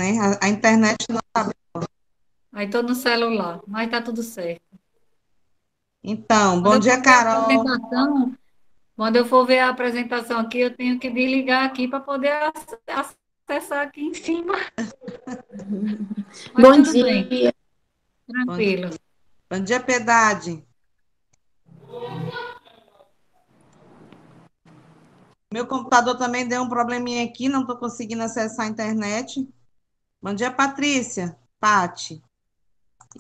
né? A internet não tá. Aí estou no celular, mas está tudo certo. Então, Quando bom eu dia, for ver a Carol. apresentação, quando eu for ver a apresentação aqui, eu tenho que desligar aqui para poder acessar aqui em cima. Mas Bom tudo bem, dia. Bom dia, tranquilo. bom dia, Piedade. Meu computador também deu um probleminha aqui, não estou conseguindo acessar a internet. Bom dia, Patrícia. Pati.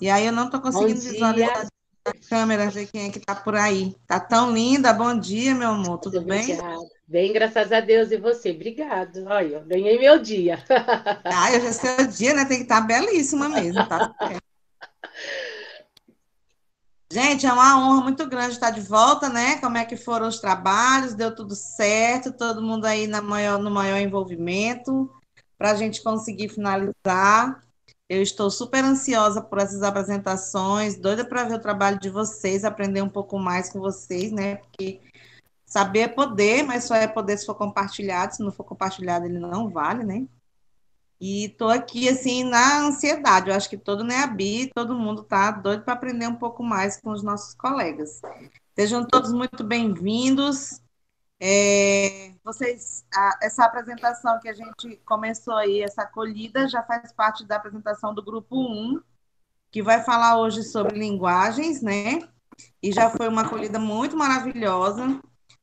E aí eu não estou Bom conseguindo dia. visualizar a câmera, ver quem é que está por aí. Tá tão linda. Bom dia, meu amor. Muito Tudo bem? obrigada. Bem, graças a Deus. E você? Obrigado. Olha, eu ganhei meu dia. Ah, hoje é seu dia, né? Tem que estar belíssima mesmo, tá? Gente, é uma honra muito grande estar de volta, né? Como é que foram os trabalhos? Deu tudo certo? Todo mundo aí no maior envolvimento para a gente conseguir finalizar. Eu estou super ansiosa por essas apresentações, doida para ver o trabalho de vocês, aprender um pouco mais com vocês, né? Porque saber é poder, mas só é poder se for compartilhado. Se não for compartilhado, ele não vale, né? E estou aqui, assim, na ansiedade. Eu acho que todo NEABI, todo mundo está doido para aprender um pouco mais com os nossos colegas. Sejam todos muito bem-vindos. Essa apresentação que a gente começou aí, essa acolhida, já faz parte da apresentação do grupo um, que vai falar hoje sobre linguagens, né? E já foi uma acolhida muito maravilhosa,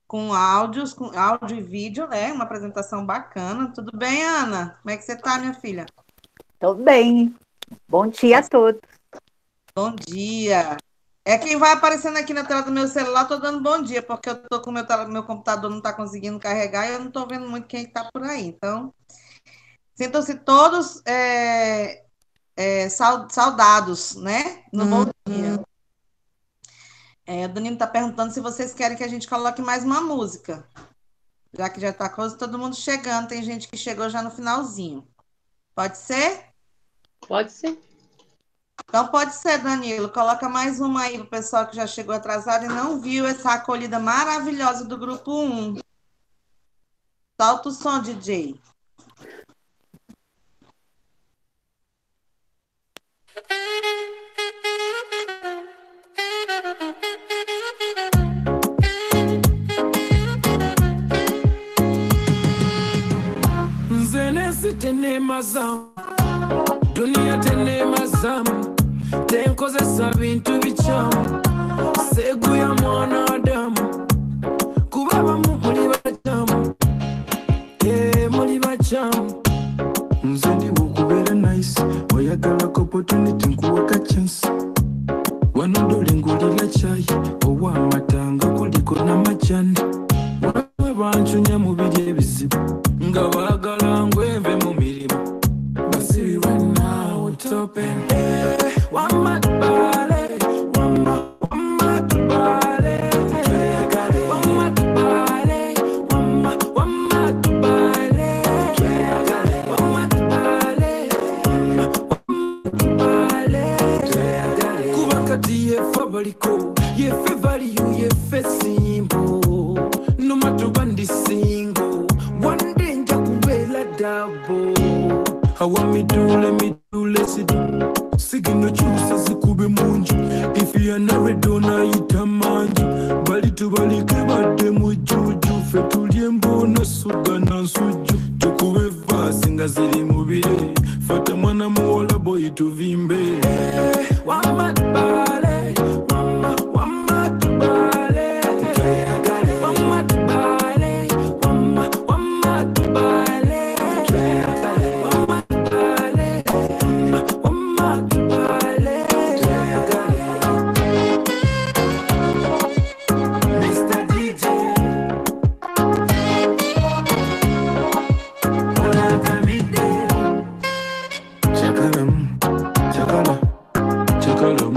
com áudios, com áudio e vídeo, né? Uma apresentação bacana. Tudo bem, Ana? Como é que você está, minha filha? Tô bem. Bom dia a todos. Bom dia. É quem vai aparecendo aqui na tela do meu celular, tô dando bom dia, porque eu tô com meu computador não está conseguindo carregar e eu não estou vendo muito quem está por aí. Então, sintam-se todos saudados, né? No bom dia. O Danilo está perguntando se vocês querem que a gente coloque mais uma música, já que já está quase todo mundo chegando, tem gente que chegou já no finalzinho. Pode ser? Pode ser. Então pode ser, Danilo. Coloca mais uma aí para o pessoal que já chegou atrasado e não viu essa acolhida maravilhosa do grupo um. Solta o som, DJ. Nzenesi tene mazamu, dunia tene mazamu, tenkozesa bintu bichamu, segu ya mwanadamu, kuba bamu muli bachamu, muli bachamu. Nze ndi wokubeera nice, oyagalako opportunity nkuwaka chance. Wano dole ngulira chai, ow'amatanga kuliko n'amajani. Bwe bancunya mu biri ebizibu, nga baagala ngweve mu mirimu. Basibirwa naawe topen. Wamatubale, wamatubale, wamatubale, wamatubale, wamatubale. Kuba kati yefe abaliko, yefe value, yefe simple. No matter when this single, one day nja kubeera double. I want me do, let me do, let's do. Sigino choose zikube munju. If you not ready, unayita manju. Bali tubalike badde mu juju. Fe tulye mbono suga na nsuju. Tukube vasi nga ziri mu bire. Fata mwana muwola boy tuvimbe. Wamatubale, wamatubale, wamatubale, wamatubale, wamatubale. Mr. DJ, olagamide. Chakalam, chakala, chakalam.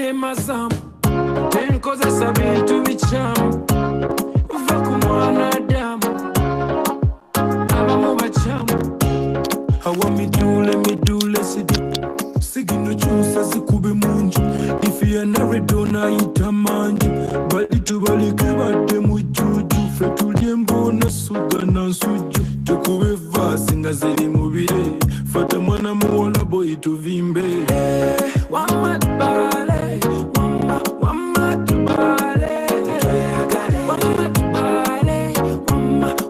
ne mazamu tenkozesa bintu bikyamu va ku mwana Adamu abamu bakyamu awa midule sigino kyusa zikube munju ifiya nawe donayita manju bali tubaleke badde mu jjuju ffe tulye mbona suga na nsujju tukube vaasi nga ziri mu bire fata mwana muwola boyi tuvimbe wamatubale wamatubale wamatubale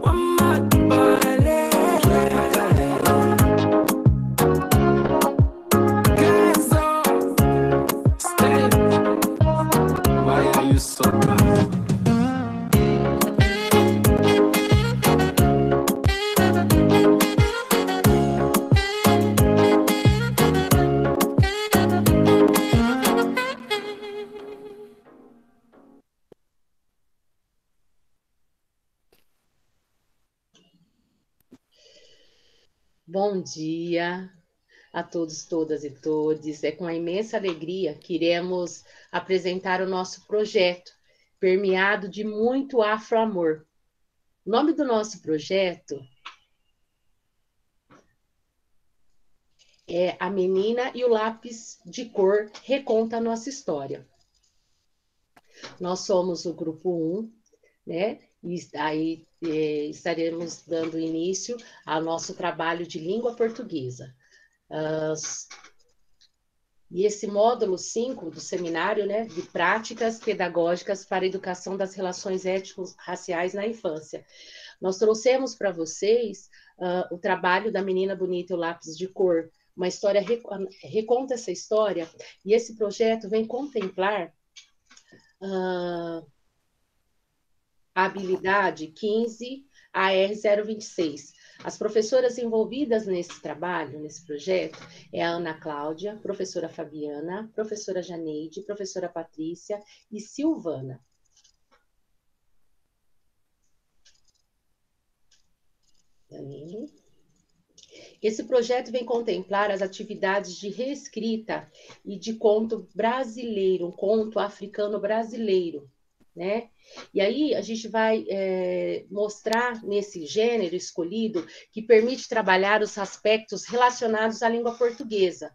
wamatubale Kenzo stay why are you so bad Bom dia a todos, todas e todes. É com a imensa alegria que iremos apresentar o nosso projeto, permeado de muito afro-amor. O nome do nosso projeto é A Menina e o Lápis de Cor Reconta a Nossa História. Nós somos o grupo 1, né? E aí estaremos dando início ao nosso trabalho de língua portuguesa. E esse módulo 5 do seminário, né, de práticas pedagógicas para a educação das relações étnico-raciais na infância. Nós trouxemos para vocês o trabalho da Menina Bonita e o Lápis de Cor. Uma história, reconta essa história, e esse projeto vem contemplar a habilidade 15 AR026. As professoras envolvidas nesse trabalho, nesse projeto, é a Ana Cláudia, professora Fabiana, professora Janeide, professora Patrícia e Silvana. Danilo. Esse projeto vem contemplar as atividades de reescrita e de conto brasileiro, um conto africano brasileiro, né? E aí a gente vai mostrar nesse gênero escolhido que permite trabalhar os aspectos relacionados à língua portuguesa,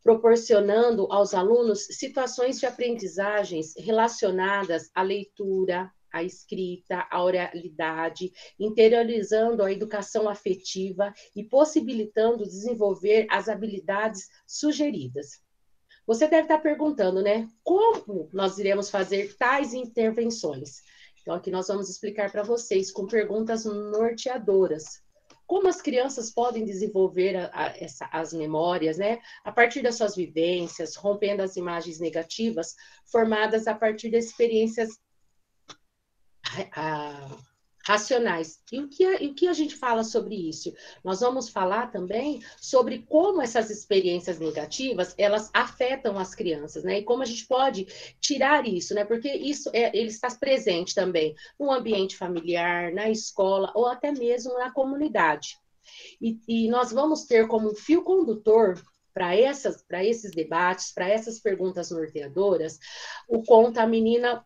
proporcionando aos alunos situações de aprendizagens relacionadas à leitura, à escrita, à oralidade, interiorizando a educação afetiva e possibilitando desenvolver as habilidades sugeridas. Você deve estar perguntando, né? Como nós iremos fazer tais intervenções? Então, aqui nós vamos explicar para vocês com perguntas norteadoras. Como as crianças podem desenvolver as memórias, né? A partir das suas vivências, rompendo as imagens negativas formadas a partir de experiências racionais. E o que a gente fala sobre isso? Nós vamos falar também sobre como essas experiências negativas, elas afetam as crianças, né? E como a gente pode tirar isso, né? Porque isso ele está presente também no ambiente familiar, na escola ou até mesmo na comunidade. E nós vamos ter como fio condutor para esses debates, para essas perguntas norteadoras, o conto A Menina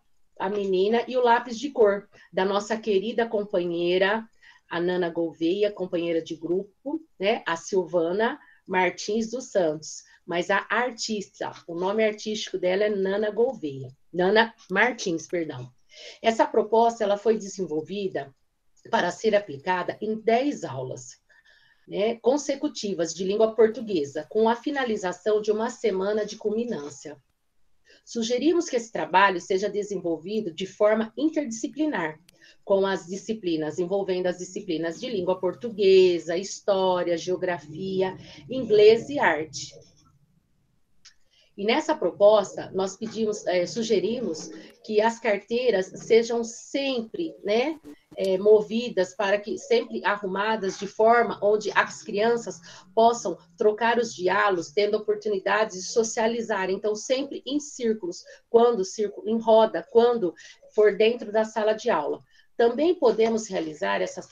e o Lápis de Cor, da nossa querida companheira, a Nana Gouveia, companheira de grupo, né? A Silvana Martins dos Santos. Mas a artista, o nome artístico dela é Nana Gouveia. Nana Martins, perdão. Essa proposta ela foi desenvolvida para ser aplicada em 10 aulas, né, consecutivas de língua portuguesa, com a finalização de uma semana de culminância. Sugerimos que esse trabalho seja desenvolvido de forma interdisciplinar, com as disciplinas, envolvendo as disciplinas de língua portuguesa, história, geografia, inglês e arte. E nessa proposta, nós sugerimos que as carteiras sejam sempre, né, movidas para que sempre arrumadas de forma onde as crianças possam trocar os diálogos, tendo oportunidades de socializar. Então, sempre em círculos, em roda, quando for dentro da sala de aula. Também podemos realizar essas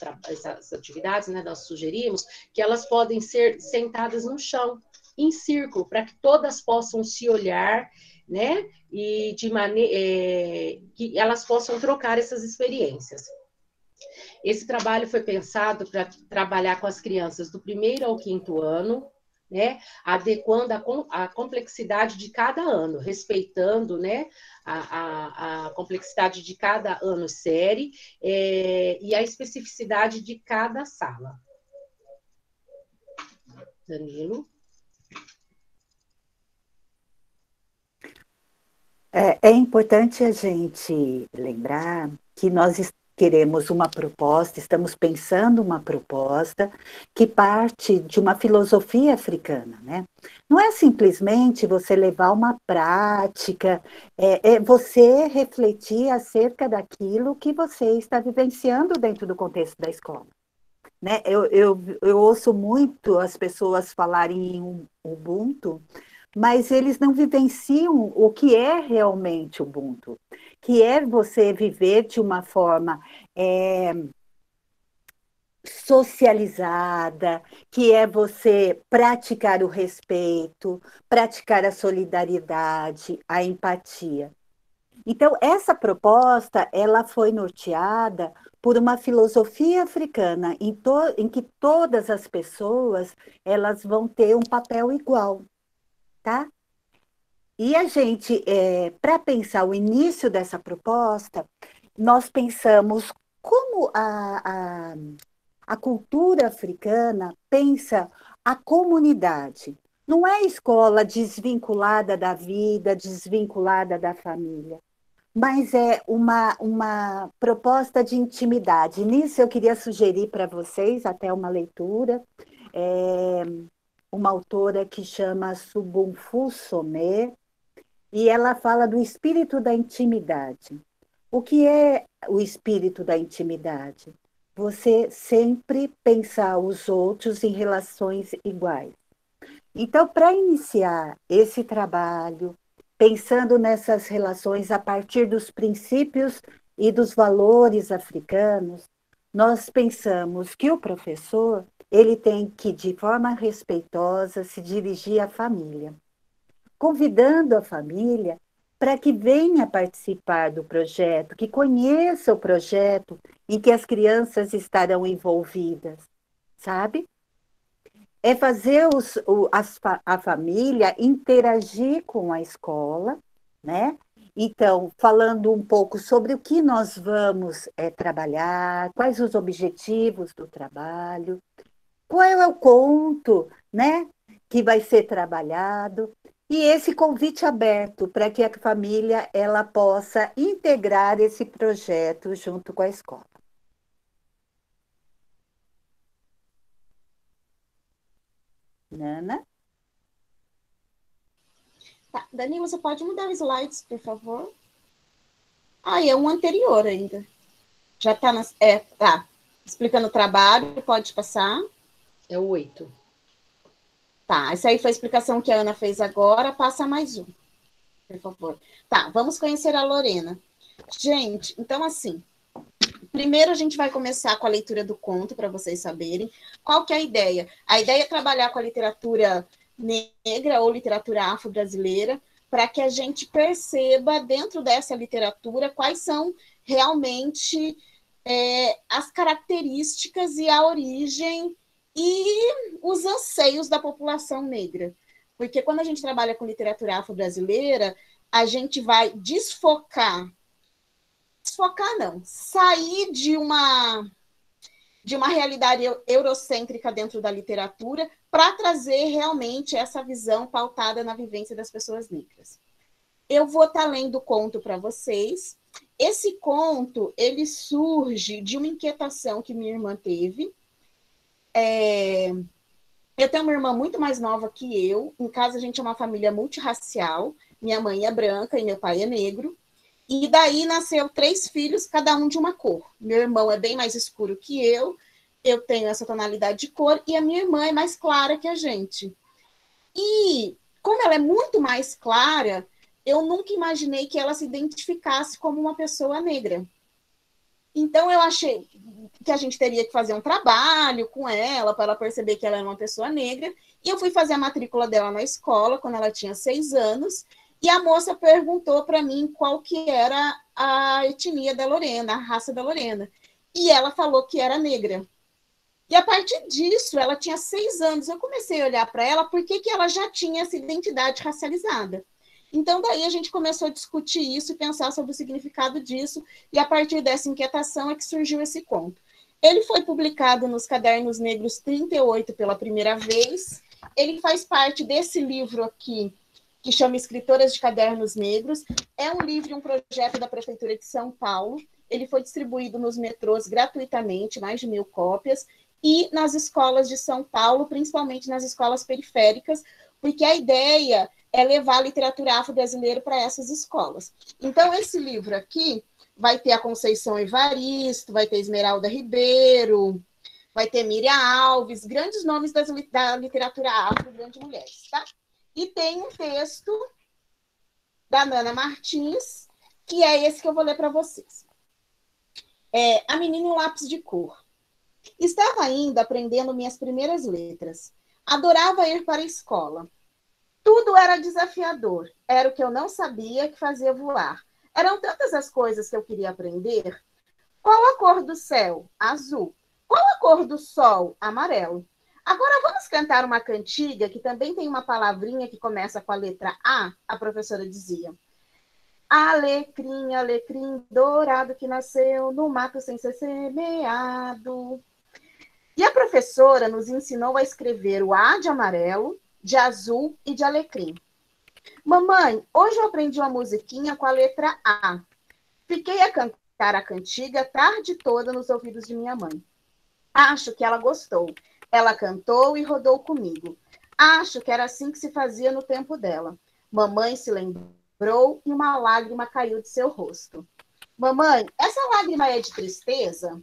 atividades, né, nós sugerimos que elas podem ser sentadas no chão, em círculo, para que todas possam se olhar né? E que elas possam trocar essas experiências. Esse trabalho foi pensado para trabalhar com as crianças do 1º ao 5º ano, né, adequando a complexidade de cada ano, respeitando, né, a complexidade de cada ano série e a especificidade de cada sala. Danilo? É importante a gente lembrar que nós queremos uma proposta, estamos pensando uma proposta que parte de uma filosofia africana, né? Não é simplesmente você levar uma prática, é você refletir acerca daquilo que você está vivenciando dentro do contexto da escola. Né? Eu ouço muito as pessoas falarem em Ubuntu, mas eles não vivenciam o que é realmente Ubuntu, que é você viver de uma forma socializada, que é você praticar o respeito, praticar a solidariedade, a empatia. Então, essa proposta, ela foi norteada por uma filosofia africana, em que todas as pessoas, elas vão ter um papel igual, tá? E a gente, para pensar o início dessa proposta, nós pensamos como a cultura africana pensa a comunidade. Não é escola desvinculada da vida, desvinculada da família, mas é uma proposta de intimidade. Nisso eu queria sugerir para vocês até uma leitura, uma autora que chama Subunfu Somé, e ela fala do espírito da intimidade. O que é o espírito da intimidade? Você sempre pensar os outros em relações iguais. Então, para iniciar esse trabalho, pensando nessas relações a partir dos princípios e dos valores africanos, nós pensamos que o professor, ele tem que, de forma respeitosa, se dirigir à família, convidando a família para que venha participar do projeto, que conheça o projeto em que as crianças estarão envolvidas, sabe? É fazer a família interagir com a escola, né? Então, falando um pouco sobre o que nós vamos trabalhar, quais os objetivos do trabalho, qual é o conto, né, que vai ser trabalhado, e esse convite aberto para que a família ela possa integrar esse projeto junto com a escola. Nana? Tá, Danilo, você pode mudar os slides, por favor? É um anterior ainda. Já está explicando o trabalho, pode passar. É o 8. Tá, essa aí foi a explicação que a Ana fez agora, passa mais um, por favor. Tá, vamos conhecer a Lorena. Gente, então assim, primeiro a gente vai começar com a leitura do conto, para vocês saberem. Qual que é a ideia? A ideia é trabalhar com a literatura negra ou literatura afro-brasileira, para que a gente perceba, dentro dessa literatura, quais são realmente as características e a origem e os anseios da população negra. Porque quando a gente trabalha com literatura afro-brasileira, a gente vai sair de uma realidade eurocêntrica dentro da literatura para trazer realmente essa visão pautada na vivência das pessoas negras. Eu vou estar lendo o conto para vocês. Esse conto, ele surge de uma inquietação que minha irmã teve. Eu tenho uma irmã muito mais nova que eu. Em casa, a gente é uma família multirracial. Minha mãe é branca e meu pai é negro. E daí nasceu 3 filhos, cada um de uma cor. Meu irmão é bem mais escuro que eu tenho essa tonalidade de cor, e a minha irmã é mais clara que a gente. E, como ela é muito mais clara, eu nunca imaginei que ela se identificasse como uma pessoa negra. Então, eu achei que a gente teria que fazer um trabalho com ela, para ela perceber que ela era uma pessoa negra, e eu fui fazer a matrícula dela na escola, quando ela tinha 6 anos, E a moça perguntou para mim qual que era a etnia da Lorena, a raça da Lorena. E ela falou que era negra. E a partir disso, ela tinha 6 anos. Eu comecei a olhar para ela porque ela já tinha essa identidade racializada. Então, daí a gente começou a discutir isso e pensar sobre o significado disso. E a partir dessa inquietação é que surgiu esse conto. Ele foi publicado nos Cadernos Negros 38 pela primeira vez. Ele faz parte desse livro aqui, que chama Escritoras de Cadernos Negros. É um livro e um projeto da Prefeitura de São Paulo. Ele foi distribuído nos metrôs gratuitamente, mais de 1.000 cópias, e nas escolas de São Paulo, principalmente nas escolas periféricas, porque a ideia é levar a literatura afro-brasileira para essas escolas. Então, esse livro aqui vai ter a Conceição Evaristo, vai ter Esmeralda Ribeiro, vai ter Miriam Alves, grandes nomes da literatura afro, grandes mulheres, tá? E tem um texto da Nana Martins, que é esse que eu vou ler para vocês. A Menina e o Lápis de Cor. Estava ainda aprendendo minhas primeiras letras. Adorava ir para a escola. Tudo era desafiador. Era o que eu não sabia que fazia voar. Eram tantas as coisas que eu queria aprender. Qual a cor do céu? Azul. Qual a cor do sol? Amarelo. Agora vamos cantar uma cantiga que também tem uma palavrinha que começa com a letra A professora dizia. Alecrim, alecrim dourado que nasceu no mato sem ser semeado. E a professora nos ensinou a escrever o A de amarelo, de azul e de alecrim. Mamãe, hoje eu aprendi uma musiquinha com a letra A. Fiquei a cantar a cantiga a tarde toda nos ouvidos de minha mãe. Acho que ela gostou. Ela cantou e rodou comigo. Acho que era assim que se fazia no tempo dela. Mamãe se lembrou e uma lágrima caiu de seu rosto. Mamãe, essa lágrima é de tristeza?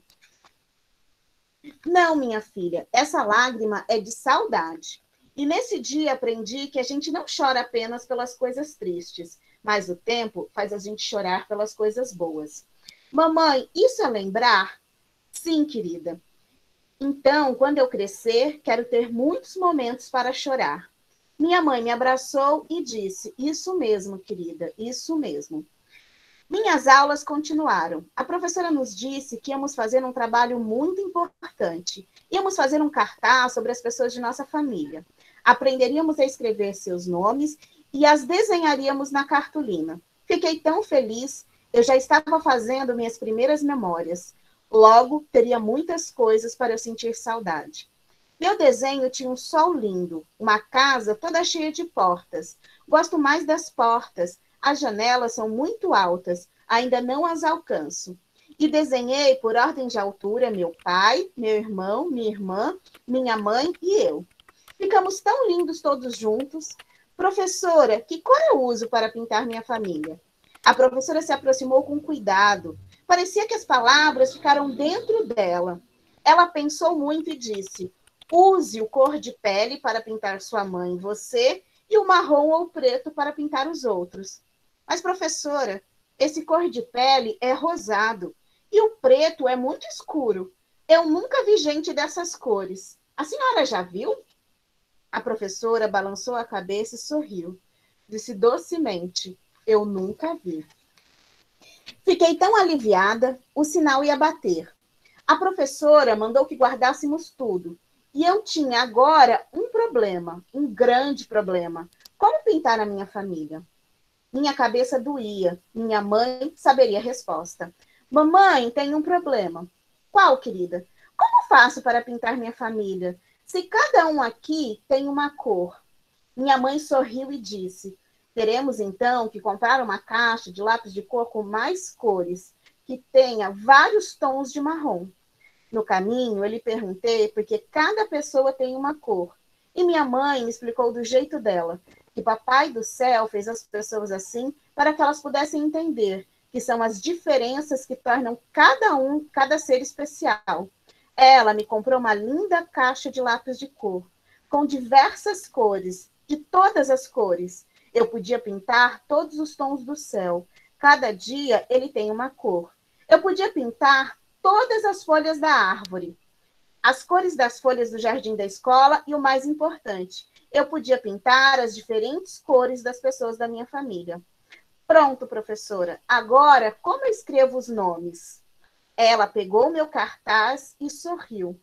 Não, minha filha, essa lágrima é de saudade. E nesse dia aprendi que a gente não chora apenas pelas coisas tristes, mas o tempo faz a gente chorar pelas coisas boas. Mamãe, isso é lembrar? Sim, querida. Então, quando eu crescer, quero ter muitos momentos para chorar. Minha mãe me abraçou e disse, isso mesmo, querida, isso mesmo. Minhas aulas continuaram. A professora nos disse que íamos fazer um trabalho muito importante. Íamos fazer um cartaz sobre as pessoas de nossa família. Aprenderíamos a escrever seus nomes e as desenharíamos na cartolina. Fiquei tão feliz, eu já estava fazendo minhas primeiras memórias. Logo, teria muitas coisas para eu sentir saudade. Meu desenho tinha um sol lindo, uma casa toda cheia de portas. Gosto mais das portas. As janelas são muito altas, ainda não as alcanço. E desenhei, por ordem de altura, meu pai, meu irmão, minha irmã, minha mãe e eu. Ficamos tão lindos todos juntos. Professora, que cor eu uso para pintar minha família? A professora se aproximou com cuidado. Parecia que as palavras ficaram dentro dela. Ela pensou muito e disse, use o cor de pele para pintar sua mãe e você, e o marrom ou preto para pintar os outros. Mas, professora, esse cor de pele é rosado e o preto é muito escuro. Eu nunca vi gente dessas cores. A senhora já viu? A professora balançou a cabeça e sorriu. Disse docemente, eu nunca vi. Fiquei tão aliviada, o sinal ia bater. A professora mandou que guardássemos tudo. E eu tinha agora um problema, um grande problema. Como pintar a minha família? Minha cabeça doía. Minha mãe saberia a resposta. Mamãe, tem um problema. Qual, querida? Como faço para pintar minha família? Se cada um aqui tem uma cor. Minha mãe sorriu e disse, teremos então que comprar uma caixa de lápis de cor com mais cores, que tenha vários tons de marrom. No caminho, eu lhe perguntei porque cada pessoa tem uma cor. E minha mãe me explicou do jeito dela, que Papai do Céu fez as pessoas assim para que elas pudessem entender que são as diferenças que tornam cada ser especial. Ela me comprou uma linda caixa de lápis de cor, com diversas cores, de todas as cores. Eu podia pintar todos os tons do céu. Cada dia ele tem uma cor. Eu podia pintar todas as folhas da árvore, as cores das folhas do jardim da escola e o mais importante, Eu podia pintar as diferentes cores das pessoas da minha família. Pronto, professora. Agora, como eu escrevo os nomes? Ela pegou meu cartaz e sorriu.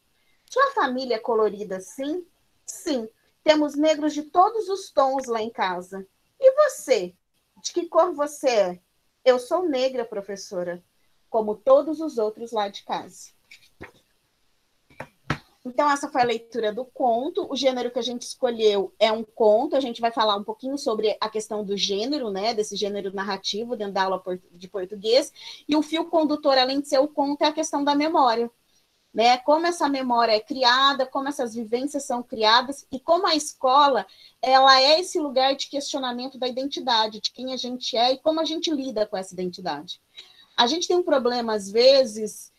Sua família é colorida assim? Sim. Temos negros de todos os tons lá em casa. E você? De que cor você é? Eu sou negra, professora, como todos os outros lá de casa. Então, essa foi a leitura do conto. O gênero que a gente escolheu é um conto. A gente vai falar um pouquinho sobre a questão do gênero, né? Desse gênero narrativo dentro da aula de português. E o fio condutor, além de ser o conto, é a questão da memória, né? Como essa memória é criada, como essas vivências são criadas e como a escola, ela é esse lugar de questionamento da identidade, de quem a gente é e como a gente lida com essa identidade. A gente tem um problema, às vezes,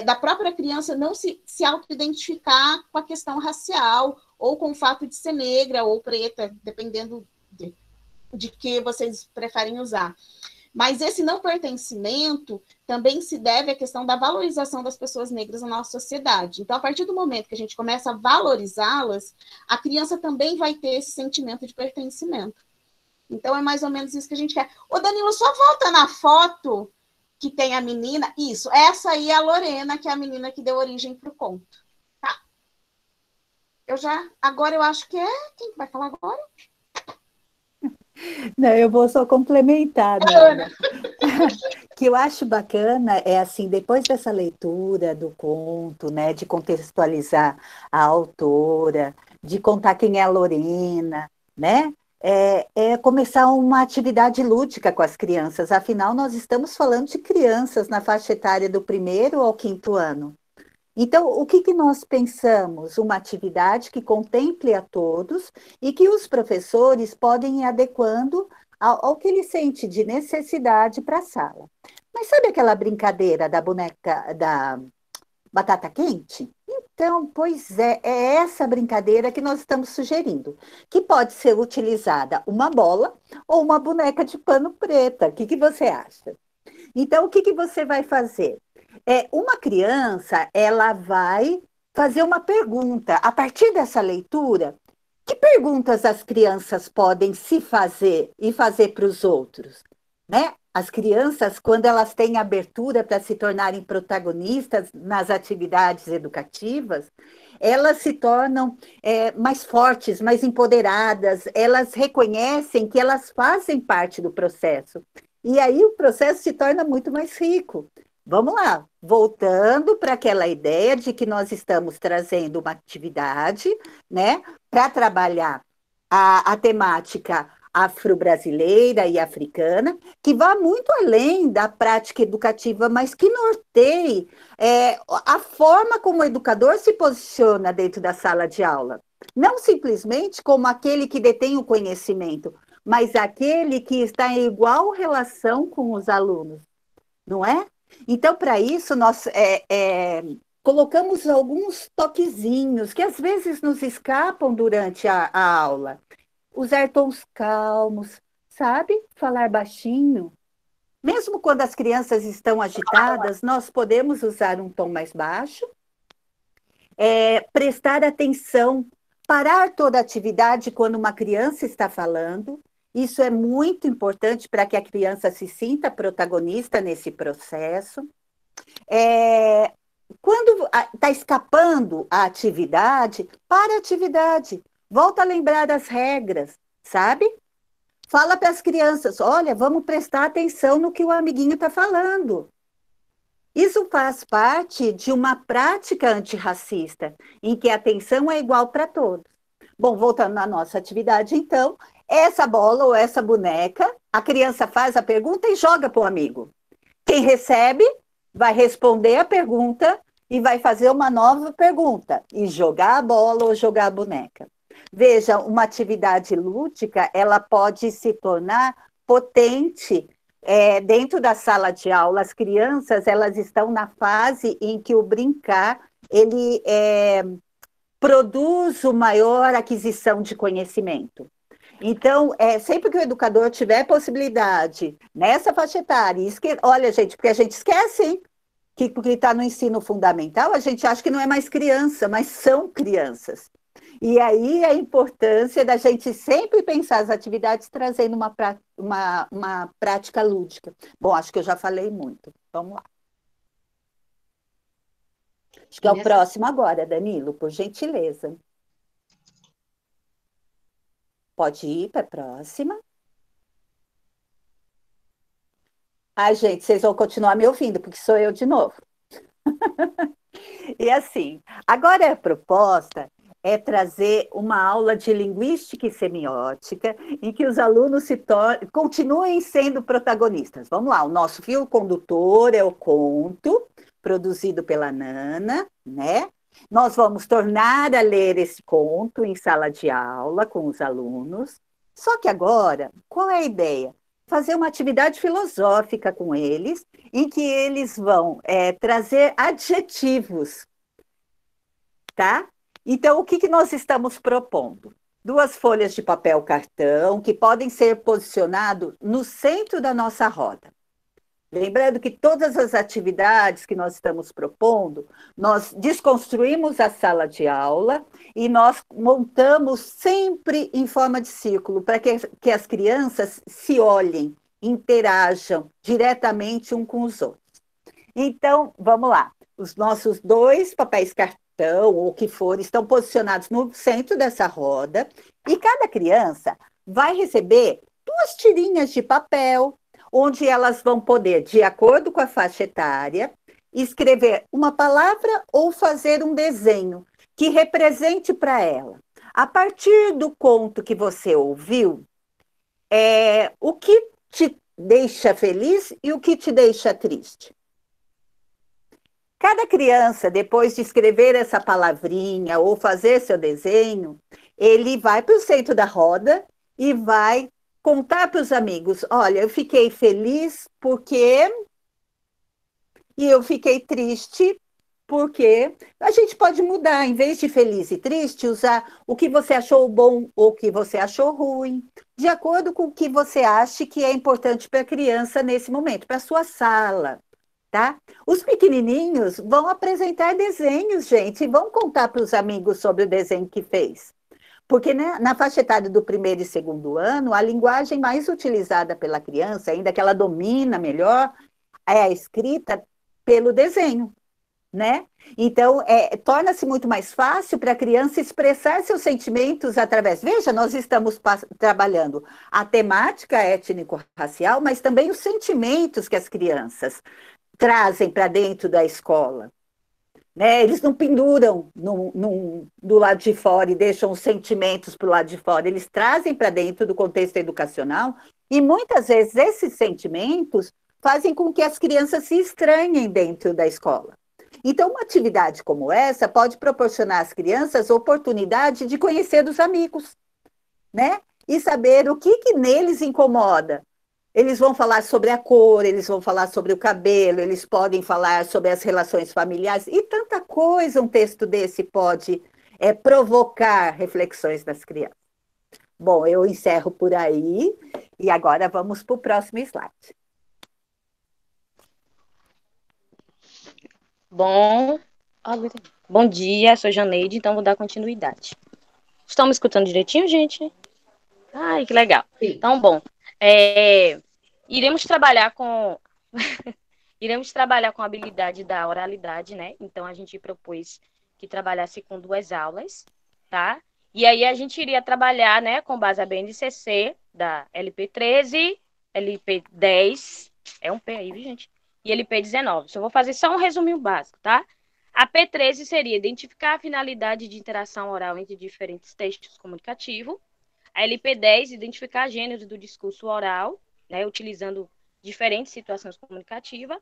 da própria criança não se auto-identificar com a questão racial ou com o fato de ser negra ou preta, dependendo de que vocês preferem usar. Mas esse não pertencimento também se deve à questão da valorização das pessoas negras na nossa sociedade. Então, a partir do momento que a gente começa a valorizá-las, a criança também vai ter esse sentimento de pertencimento. Então, é mais ou menos isso que a gente quer. Ô, Danilo, só volta na foto que tem a menina. Isso, essa aí é a Lorena, que é a menina que deu origem para o conto. Tá? Agora eu acho que é... Quem vai falar agora? Não, eu vou só complementar, né? Que eu acho bacana é assim, depois dessa leitura do conto, né, de contextualizar a autora, de contar quem é a Lorena, né? Começar uma atividade lúdica com as crianças. Afinal, nós estamos falando de crianças na faixa etária do 1º ao 5º ano. Então, o que nós pensamos? Uma atividade que contemple a todos e que os professores podem ir adequando ao que ele sente de necessidade para a sala. Mas sabe aquela brincadeira da boneca, da batata quente? Então, pois é essa brincadeira que nós estamos sugerindo, que pode ser utilizada uma bola ou uma boneca de pano preta. O que você acha? Então, o que você vai fazer? Uma criança, ela vai fazer uma pergunta. A partir dessa leitura, que perguntas as crianças podem se fazer e fazer para os outros? Né? As crianças, quando elas têm abertura para se tornarem protagonistas nas atividades educativas, elas se tornam mais fortes, mais empoderadas, elas reconhecem que elas fazem parte do processo. E aí o processo se torna muito mais rico. Vamos lá, voltando para aquela ideia de que nós estamos trazendo uma atividade, né, para trabalhar a temática afro-brasileira e africana, que vá muito além da prática educativa, mas que norteie a forma como o educador se posiciona dentro da sala de aula. Não simplesmente como aquele que detém o conhecimento, mas aquele que está em igual relação com os alunos, não é? Então, para isso, nós colocamos alguns toquezinhos que às vezes nos escapam durante a aula. Usar tons calmos, sabe? Falar baixinho. Mesmo quando as crianças estão agitadas, nós podemos usar um tom mais baixo. Prestar atenção, parar toda a atividade quando uma criança está falando. Isso é muito importante para que a criança se sinta protagonista nesse processo. Quando está escapando a atividade, para a atividade. Volta a lembrar das regras, sabe? Fala para as crianças, olha, vamos prestar atenção no que o amiguinho está falando. Isso faz parte de uma prática antirracista, em que a atenção é igual para todos. Bom, voltando à nossa atividade, então, essa bola ou essa boneca, a criança faz a pergunta e joga para o amigo. Quem recebe vai responder a pergunta e vai fazer uma nova pergunta, e jogar a bola ou jogar a boneca. Veja, uma atividade lúdica, ela pode se tornar potente dentro da sala de aula. As crianças, elas estão na fase em que o brincar, ele produz uma maior aquisição de conhecimento. Então, sempre que o educador tiver possibilidade, nessa faixa etária, olha, gente, porque a gente esquece, hein? Que porque está no ensino fundamental, a gente acha que não é mais criança, mas são crianças. E aí a importância da gente sempre pensar as atividades trazendo uma prática lúdica. Bom, acho que eu já falei muito. Vamos lá. Acho que é o próximo agora, Danilo, por gentileza. Pode ir para a próxima. Ai, gente, vocês vão continuar me ouvindo, porque sou eu de novo. E assim, agora a proposta é trazer uma aula de linguística e semiótica em que os alunos continuem sendo protagonistas. Vamos lá, o nosso fio condutor é o conto, produzido pela Nana, né? Nós vamos tornar a ler esse conto em sala de aula com os alunos. Só que agora, qual é a ideia? Fazer uma atividade filosófica com eles, em que eles vão trazer adjetivos, tá? Então, o que nós estamos propondo? 2 folhas de papel cartão que podem ser posicionados no centro da nossa roda. Lembrando que todas as atividades que nós estamos propondo, nós desconstruímos a sala de aula e nós montamos sempre em forma de círculo, para que as crianças se olhem, interajam diretamente um com os outros. Então, vamos lá. Os nossos 2 papéis cartão, ou o que for, estão posicionados no centro dessa roda, e cada criança vai receber 2 tirinhas de papel, onde elas vão poder, de acordo com a faixa etária, escrever uma palavra ou fazer um desenho que represente para ela. A partir do conto que você ouviu, o que te deixa feliz e o que te deixa triste. Cada criança, depois de escrever essa palavrinha ou fazer seu desenho, ele vai para o centro da roda e vai contar para os amigos, olha, eu fiquei feliz porque... E eu fiquei triste porque... A gente pode mudar, em vez de feliz e triste, usar o que você achou bom ou o que você achou ruim, de acordo com o que você acha que é importante para a criança nesse momento, para a sua sala, tá? Os pequenininhos vão apresentar desenhos, gente, e vão contar para os amigos sobre o desenho que fez. Porque, né, na faixa etária do 1º e 2º ano, a linguagem mais utilizada pela criança, ainda que ela domina melhor, é a escrita pelo desenho, né? Então, torna-se muito mais fácil para a criança expressar seus sentimentos através... Veja, nós estamos trabalhando a temática étnico-racial, mas também os sentimentos que as crianças trazem para dentro da escola. Né? Eles não penduram do lado de fora e deixam os sentimentos para o lado de fora, eles trazem para dentro do contexto educacional e muitas vezes esses sentimentos fazem com que as crianças se estranhem dentro da escola. Então, uma atividade como essa pode proporcionar às crianças oportunidade de conhecer os amigos, né? E saber o que neles incomoda. Eles vão falar sobre a cor, eles vão falar sobre o cabelo, eles podem falar sobre as relações familiares, e tanta coisa um texto desse pode provocar reflexões das crianças. Bom, eu encerro por aí, e agora vamos para o próximo slide. Bom dia, sou Janeide, então vou dar continuidade. Estão me escutando direitinho, gente? Ai, que legal. Sim. Então, bom, iremos trabalhar com a habilidade da oralidade, né? Então, a gente propôs que trabalhasse com 2 aulas, tá? E aí, a gente iria trabalhar, né, com base a BNCC, da LP13, LP10, é um P aí, viu, gente? E LP19. Só vou fazer só um resuminho básico, tá? A P13 seria identificar a finalidade de interação oral entre diferentes textos comunicativos. A LP10, identificar gêneros do discurso oral, né, utilizando diferentes situações comunicativas.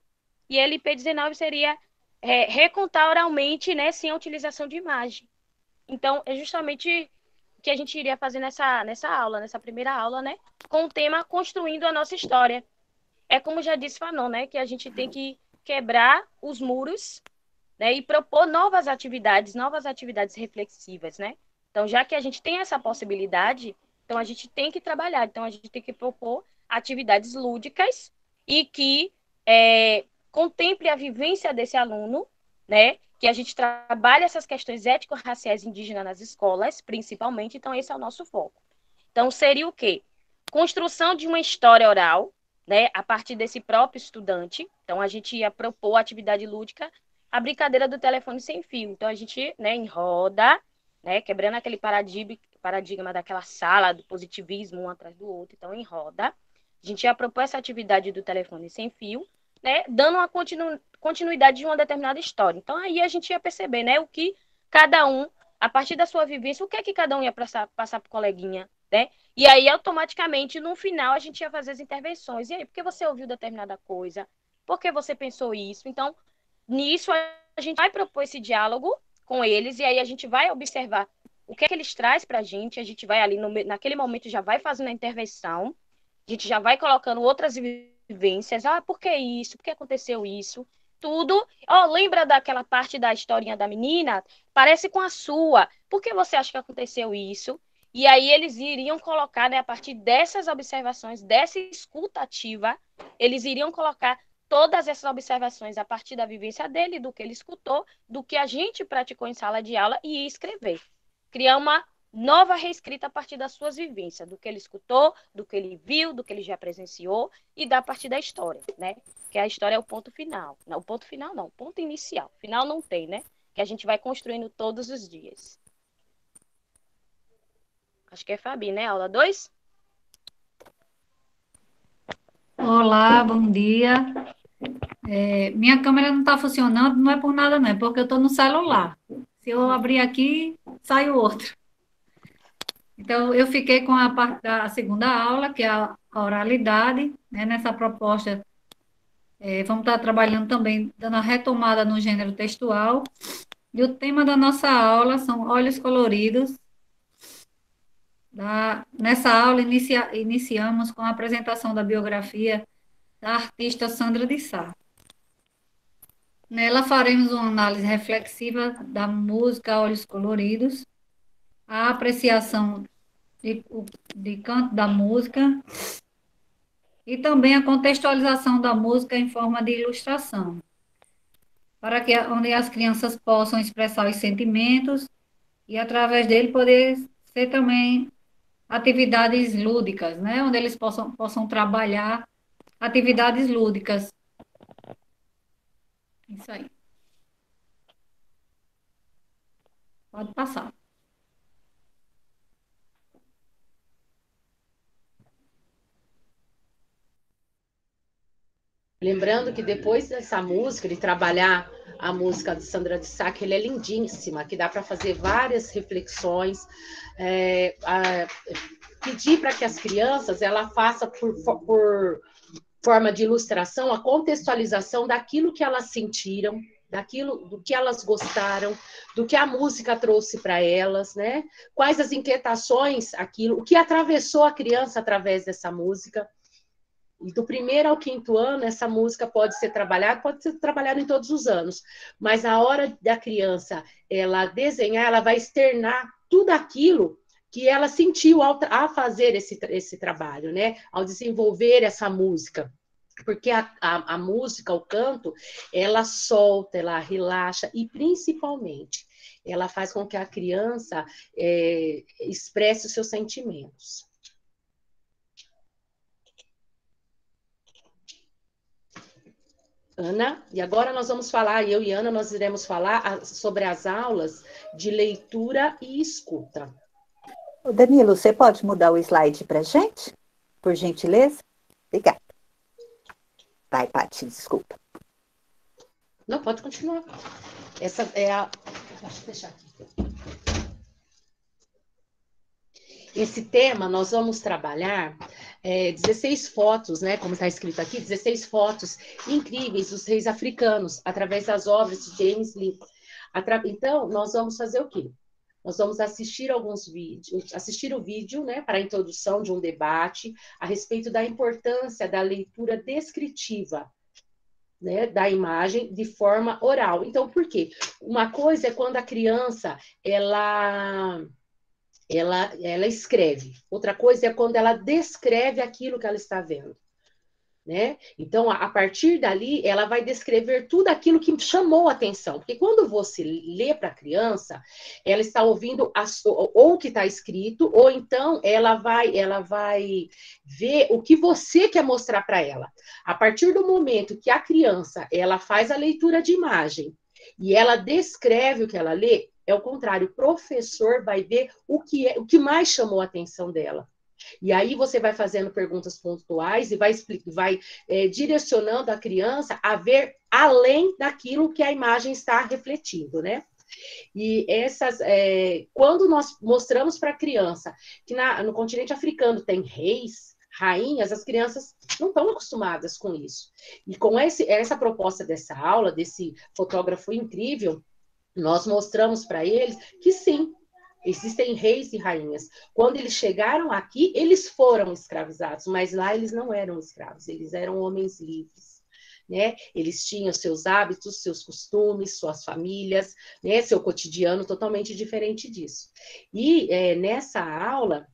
E a LP19 seria recontar oralmente, né, sem a utilização de imagem. Então, é justamente o que a gente iria fazer nessa aula, nessa primeira aula, né, com o tema Construindo a Nossa História. É como já disse Fanon, né, que a gente tem que quebrar os muros, né, e propor novas atividades reflexivas, né? Então, já que a gente tem essa possibilidade, então a gente tem que trabalhar, então a gente tem que propor atividades lúdicas e que contemple a vivência desse aluno, né? que a gente trabalhe essas questões étnico-raciais indígenas nas escolas, principalmente, então esse é o nosso foco. Então, seria o quê? Construção de uma história oral, né, a partir desse próprio estudante. Então, a gente ia propor a atividade lúdica, a brincadeira do telefone sem fio. Então, a gente, né, em roda, né, quebrando aquele paradigma daquela sala, do positivismo um atrás do outro. Então, em roda, a gente ia propor essa atividade do telefone sem fio, né, dando uma continuidade de uma determinada história. Então, aí a gente ia perceber, né, o que cada um, a partir da sua vivência, o que é que cada um ia passar para o coleguinha, né? E aí, automaticamente, no final, a gente ia fazer as intervenções. E aí, por que você ouviu determinada coisa? Por que você pensou isso? Então, nisso, a gente vai propor esse diálogo com eles, e aí a gente vai observar o que é que eles trazem para a gente vai ali, naquele momento, já vai fazendo a intervenção, a gente já vai colocando outras vivências. Ah, por que isso? Por que aconteceu isso? Tudo. Ó, lembra daquela parte da historinha da menina? Parece com a sua. Por que você acha que aconteceu isso? E aí eles iriam colocar, né, a partir dessas observações, dessa escuta ativa, eles iriam colocar todas essas observações a partir da vivência dele, do que ele escutou, do que a gente praticou em sala de aula e escrever. Criar uma nova reescrita a partir das suas vivências, do que ele escutou, do que ele viu, do que ele já presenciou e da partir da história, né? Que a história é o ponto final. Não, o ponto final não, o ponto inicial. Final não tem, né? Que a gente vai construindo todos os dias. Acho que é Fabi, né? Aula 2? Olá, bom dia. Minha câmera não está funcionando, não é por nada, não, é porque eu estou no celular. Se eu abrir aqui, sai o outro. Então, eu fiquei com a parte da segunda aula, que é a oralidade, né? Nessa proposta, vamos estar trabalhando também, dando a retomada no gênero textual. E o tema da nossa aula são olhos coloridos. Nessa aula, iniciamos com a apresentação da biografia da artista Sandra de Sá. Nela faremos uma análise reflexiva da música Olhos Coloridos, a apreciação de canto da música e também a contextualização da música em forma de ilustração, para que onde as crianças possam expressar os sentimentos e, através dele, poder ser também atividades lúdicas, né? Onde eles possam trabalhar atividades lúdicas. Isso aí. Pode passar. Lembrando que depois dessa música, de trabalhar a música de Sandra de Sá, que ela é lindíssima, que dá para fazer várias reflexões, pedir para que as crianças ela faça por forma de ilustração a contextualização daquilo que elas sentiram, daquilo do que elas gostaram, do que a música trouxe para elas, né? Quais as inquietações, aquilo, o que atravessou a criança através dessa música. E do primeiro ao quinto ano, essa música pode ser trabalhada em todos os anos, mas a hora da criança ela desenhar, ela vai externar tudo aquilo que ela sentiu ao fazer esse trabalho, né? Ao desenvolver essa música. Porque a música, o canto, ela solta, ela relaxa e, principalmente, ela faz com que a criança expresse os seus sentimentos. Ana, e agora nós vamos falar, eu e Ana, nós iremos falar sobre as aulas de leitura e escuta. Danilo, você pode mudar o slide para a gente? Por gentileza? Obrigada. Vai, Paty, desculpa. Não, pode continuar. Essa é a... Deixa eu fechar aqui. Esse tema, nós vamos trabalhar 16 fotos, né, como está escrito aqui, 16 fotos incríveis dos reis africanos, através das obras de James Lee. Então, nós vamos fazer o quê? Nós vamos assistir alguns vídeos, assistir o vídeo, né, para a introdução de um debate a respeito da importância da leitura descritiva, né, da imagem de forma oral. Então, por quê? Uma coisa é quando a criança, ela escreve. Outra coisa é quando ela descreve aquilo que ela está vendo. né? Então, a partir dali, ela vai descrever tudo aquilo que chamou a atenção. Porque quando você lê para a criança, ela está ouvindo ou o que está escrito, ou então ela vai ver o que você quer mostrar para ela. A partir do momento que a criança ela faz a leitura de imagem e ela descreve o que ela lê, é o contrário, o professor vai ver o que mais chamou a atenção dela. E aí você vai fazendo perguntas pontuais e vai direcionando a criança a ver além daquilo que a imagem está refletindo, né? E quando nós mostramos para a criança que no continente africano tem reis, rainhas, as crianças não estão acostumadas com isso. E com essa proposta dessa aula, desse fotógrafo incrível, nós mostramos para eles que sim, existem reis e rainhas. Quando eles chegaram aqui, eles foram escravizados, mas lá eles não eram escravos, eles eram homens livres, né? Eles tinham seus hábitos, seus costumes, suas famílias, né? Seu cotidiano totalmente diferente disso. E nessa aula,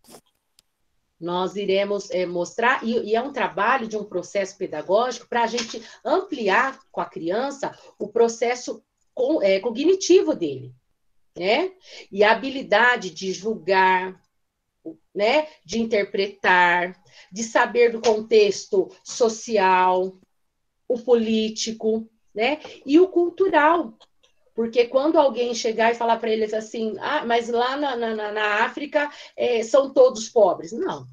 nós iremos mostrar, e é um trabalho de um processo pedagógico para a gente ampliar com a criança o processo cognitivo dele, né? E a habilidade de julgar, né? De interpretar, de saber do contexto social, o político, né? E o cultural. Porque quando alguém chegar e falar para eles assim, mas lá na África são todos pobres. Não.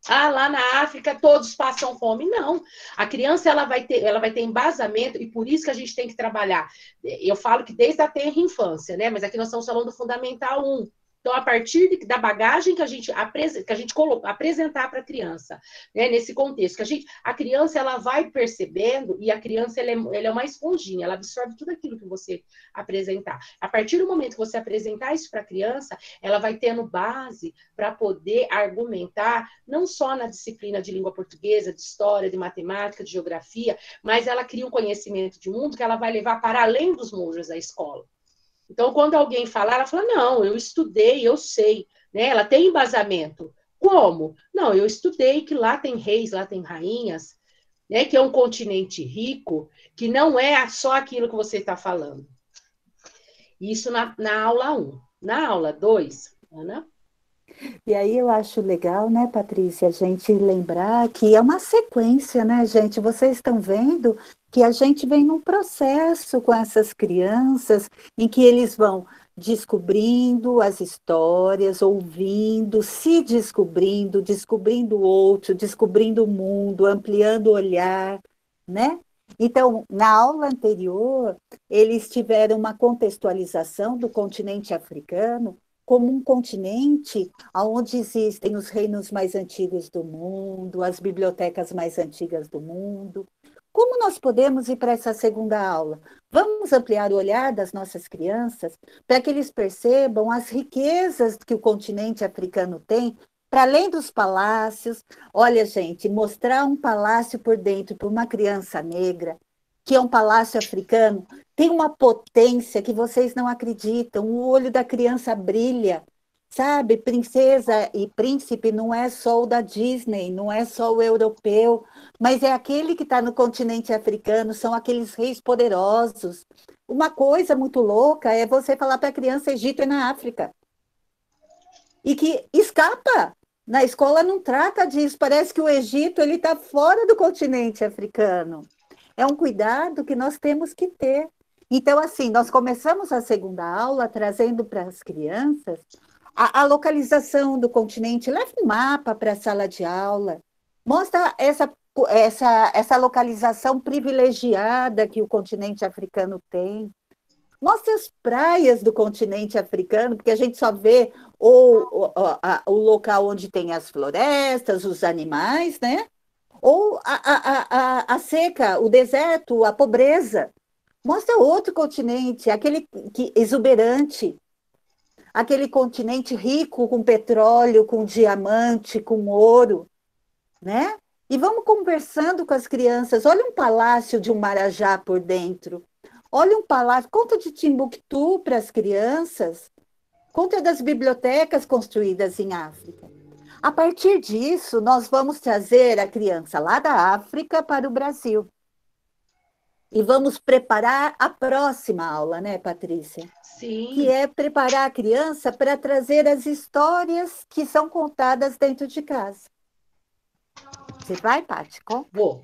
Lá na África todos passam fome. Não. A criança ela vai ter embasamento, e por isso que a gente tem que trabalhar. Eu falo que desde a tenra infância, né? Mas aqui nós estamos falando do Fundamental 1. Então, a partir da bagagem que a gente apresentar para a criança, né, nesse contexto, a criança ela vai percebendo, e a criança ela é uma esponjinha, ela absorve tudo aquilo que você apresentar. A partir do momento que você apresentar isso para a criança, ela vai tendo base para poder argumentar, não só na disciplina de língua portuguesa, de história, de matemática, de geografia, mas ela cria um conhecimento de mundo que ela vai levar para além dos muros da escola. Então, quando alguém falar, ela fala, não, eu estudei, eu sei, né? Ela tem embasamento. Como? Não, eu estudei que lá tem reis, lá tem rainhas, né? Que é um continente rico, que não é só aquilo que você está falando. Isso na aula 1. Na aula 2, Ana? E aí eu acho legal, né, Patrícia, a gente lembrar que é uma sequência, né, gente? Vocês estão vendo que a gente vem num processo com essas crianças em que eles vão descobrindo as histórias, ouvindo, se descobrindo, descobrindo o outro, descobrindo o mundo, ampliando o olhar, né? Então, na aula anterior, eles tiveram uma contextualização do continente africano como um continente onde existem os reinos mais antigos do mundo, as bibliotecas mais antigas do mundo. Como nós podemos ir para essa segunda aula? Vamos ampliar o olhar das nossas crianças para que eles percebam as riquezas que o continente africano tem, para além dos palácios. Olha, gente, mostrar um palácio por dentro para uma criança negra, que é um palácio africano, tem uma potência que vocês não acreditam. O olho da criança brilha, sabe? Princesa e príncipe não é só o da Disney, não é só o europeu, mas é aquele que está no continente africano, são aqueles reis poderosos. Uma coisa muito louca é você falar para a criança: Egito é na África. E que escapa. Na escola não trata disso, parece que o Egito está fora do continente africano. É um cuidado que nós temos que ter. Então, assim, nós começamos a segunda aula trazendo para as crianças a localização do continente. Leva um mapa para a sala de aula, mostra essa localização privilegiada que o continente africano tem. Mostra as praias do continente africano, porque a gente só vê o local onde tem as florestas, os animais, né? Ou a seca, o deserto, a pobreza. Mostra outro continente, aquele exuberante, aquele continente rico com petróleo, com diamante, com ouro, né? E vamos conversando com as crianças. Olha um palácio de um marajá por dentro. Olha um palácio, conta de Timbuktu para as crianças, conta das bibliotecas construídas em África. A partir disso, nós vamos trazer a criança lá da África para o Brasil. E vamos preparar a próxima aula, né, Patrícia? Sim. Que é preparar a criança para trazer as histórias que são contadas dentro de casa. Você vai, Paty? Vou.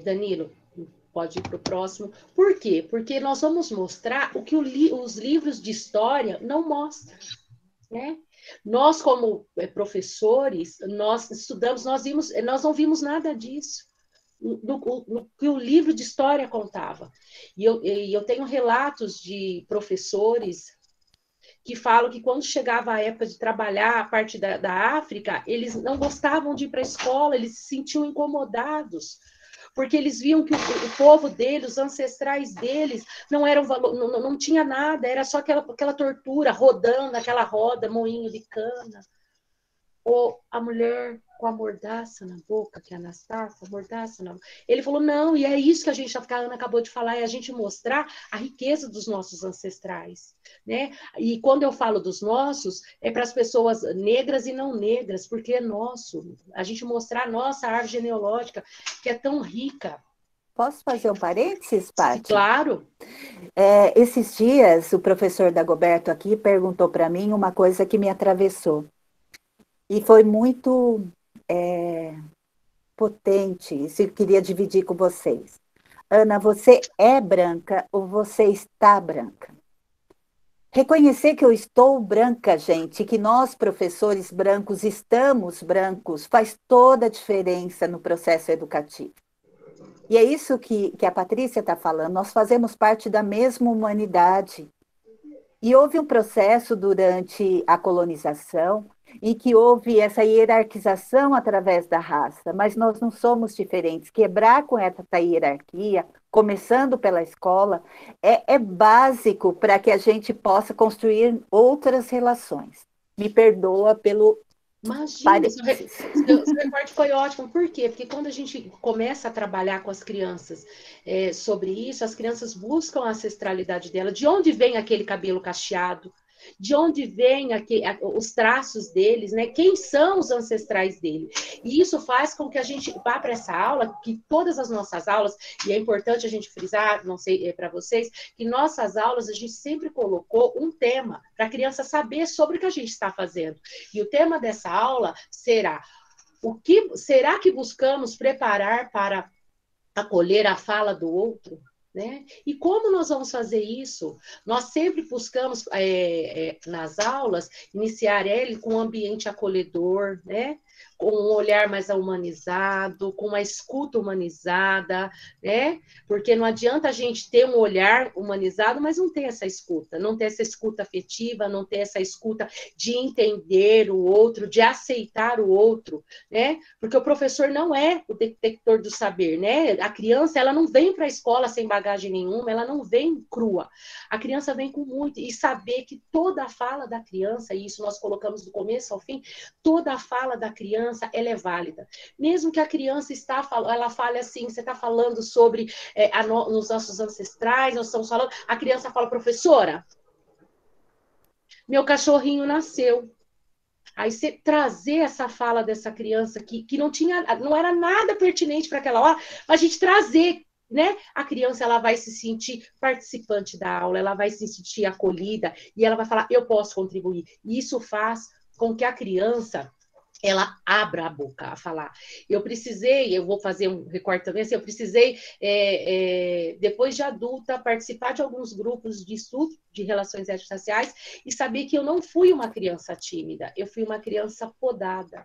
Danilo, pode ir para o próximo. Por quê? Porque nós vamos mostrar o que os livros de história não mostram, né? Nós, como professores, nós estudamos, nós não vimos nada disso, no que o livro de história contava. E eu tenho relatos de professores que falam que quando chegava a época de trabalhar a parte da África, eles não gostavam de ir para a escola, eles se sentiam incomodados, porque eles viam que o povo deles, os ancestrais deles, não eram não tinha nada, era só aquela tortura, rodando, aquela roda, moinho de cana. Ou a mulher com a mordaça na boca, que é a Anastácia, a mordaça na boca. Ele falou, não, e é isso que a Ana acabou de falar, é a gente mostrar a riqueza dos nossos ancestrais, né? E quando eu falo dos nossos, é para as pessoas negras e não negras, porque é nosso. A gente mostrar a nossa árvore genealógica, que é tão rica. Posso fazer um parênteses, Paty? Claro. Esses dias, o professor Dagoberto aqui perguntou para mim uma coisa que me atravessou. E foi muito potente, isso eu queria dividir com vocês. Ana, você é branca ou você está branca? Reconhecer que eu estou branca, gente, que nós, professores brancos, estamos brancos, faz toda a diferença no processo educativo. E é isso que a Patrícia está falando, nós fazemos parte da mesma humanidade. E houve um processo durante a colonização em que houve essa hierarquização através da raça, mas nós não somos diferentes. Quebrar com essa hierarquia, começando pela escola, é básico para que a gente possa construir outras relações. Me perdoa pelo... Imagina, seu recorte foi ótimo. Por quê? Porque quando a gente começa a trabalhar com as crianças sobre isso, as crianças buscam a ancestralidade dela. De onde vem aquele cabelo cacheado? De onde vem os traços deles, né? Quem são os ancestrais dele? E isso faz com que a gente vá para essa aula, que todas as nossas aulas, e é importante a gente frisar, não sei para vocês, que nossas aulas a gente sempre colocou um tema para a criança saber sobre o que a gente está fazendo. E o tema dessa aula será: será que buscamos preparar para acolher a fala do outro? Né? E como nós vamos fazer isso? Nós sempre buscamos, nas aulas, iniciar ele com um ambiente acolhedor, né? Com um olhar mais humanizado, com uma escuta humanizada, né? Porque não adianta a gente ter um olhar humanizado, mas não ter essa escuta, não ter essa escuta afetiva, não ter essa escuta de entender o outro, de aceitar o outro, né? Porque o professor não é o detector do saber, né? A criança, ela não vem para a escola sem bagagem nenhuma, ela não vem crua. A criança vem com muito, e saber que toda a fala da criança, e isso nós colocamos do começo ao fim, toda a fala da criança, ela é válida. Mesmo que a criança ela fale assim, você está falando sobre os nossos ancestrais, nós estamos falando, a criança fala, professora, meu cachorrinho nasceu. Aí você trazer essa fala dessa criança que não era nada pertinente para aquela hora, mas a gente trazer, né? A criança, ela vai se sentir participante da aula, ela vai se sentir acolhida e ela vai falar, eu posso contribuir. E isso faz com que a criança ela abra a boca a falar. Eu vou fazer um recorte também, assim, eu precisei, depois de adulta, participar de alguns grupos de estudo de relações étnico-raciais e saber que eu não fui uma criança tímida, eu fui uma criança podada.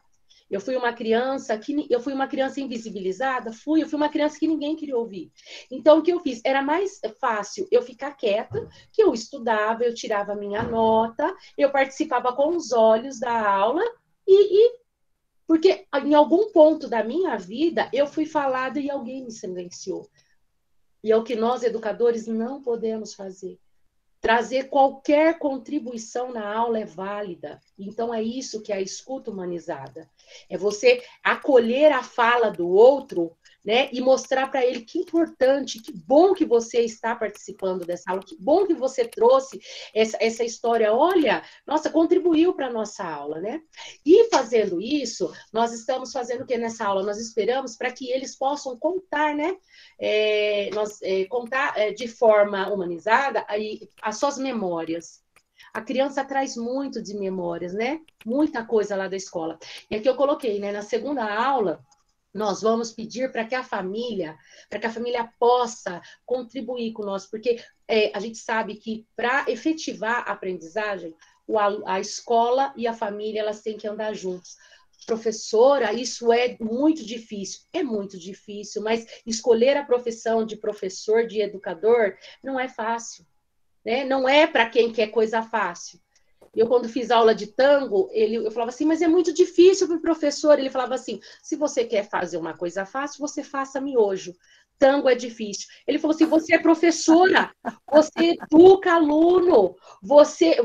Eu fui uma criança invisibilizada? Eu fui uma criança que ninguém queria ouvir. Então, o que eu fiz? Era mais fácil eu ficar quieta, que eu estudava, eu tirava minha nota, eu participava com os olhos da aula porque em algum ponto da minha vida eu fui falada e alguém me silenciou. E é o que nós, educadores, não podemos fazer. Trazer qualquer contribuição na aula é válida. Então, é isso que é a escuta humanizada. É você acolher a fala do outro né? E mostrar para ele que importante, que bom que você está participando dessa aula, que bom que você trouxe essa história, olha, nossa, contribuiu para a nossa aula, né? E fazendo isso, nós estamos fazendo o que nessa aula? Nós esperamos para que eles possam contar, né? Contar de forma humanizada as suas memórias. A criança traz muito de memórias, né? Muita coisa lá da escola. E aqui eu coloquei, né? Na segunda aula, nós vamos pedir para que a família possa contribuir com nós, porque a gente sabe que para efetivar a aprendizagem, a escola e a família elas têm que andar juntos. Professora, isso é muito difícil, mas escolher a profissão de professor, de educador, não é fácil, né? Não é para quem quer coisa fácil. Eu, quando fiz aula de tango, eu falava assim, mas é muito difícil para o professor. Ele falava assim, se você quer fazer uma coisa fácil, você faça miojo. Tango é difícil. Ele falou assim, você é professora, você educa aluno, você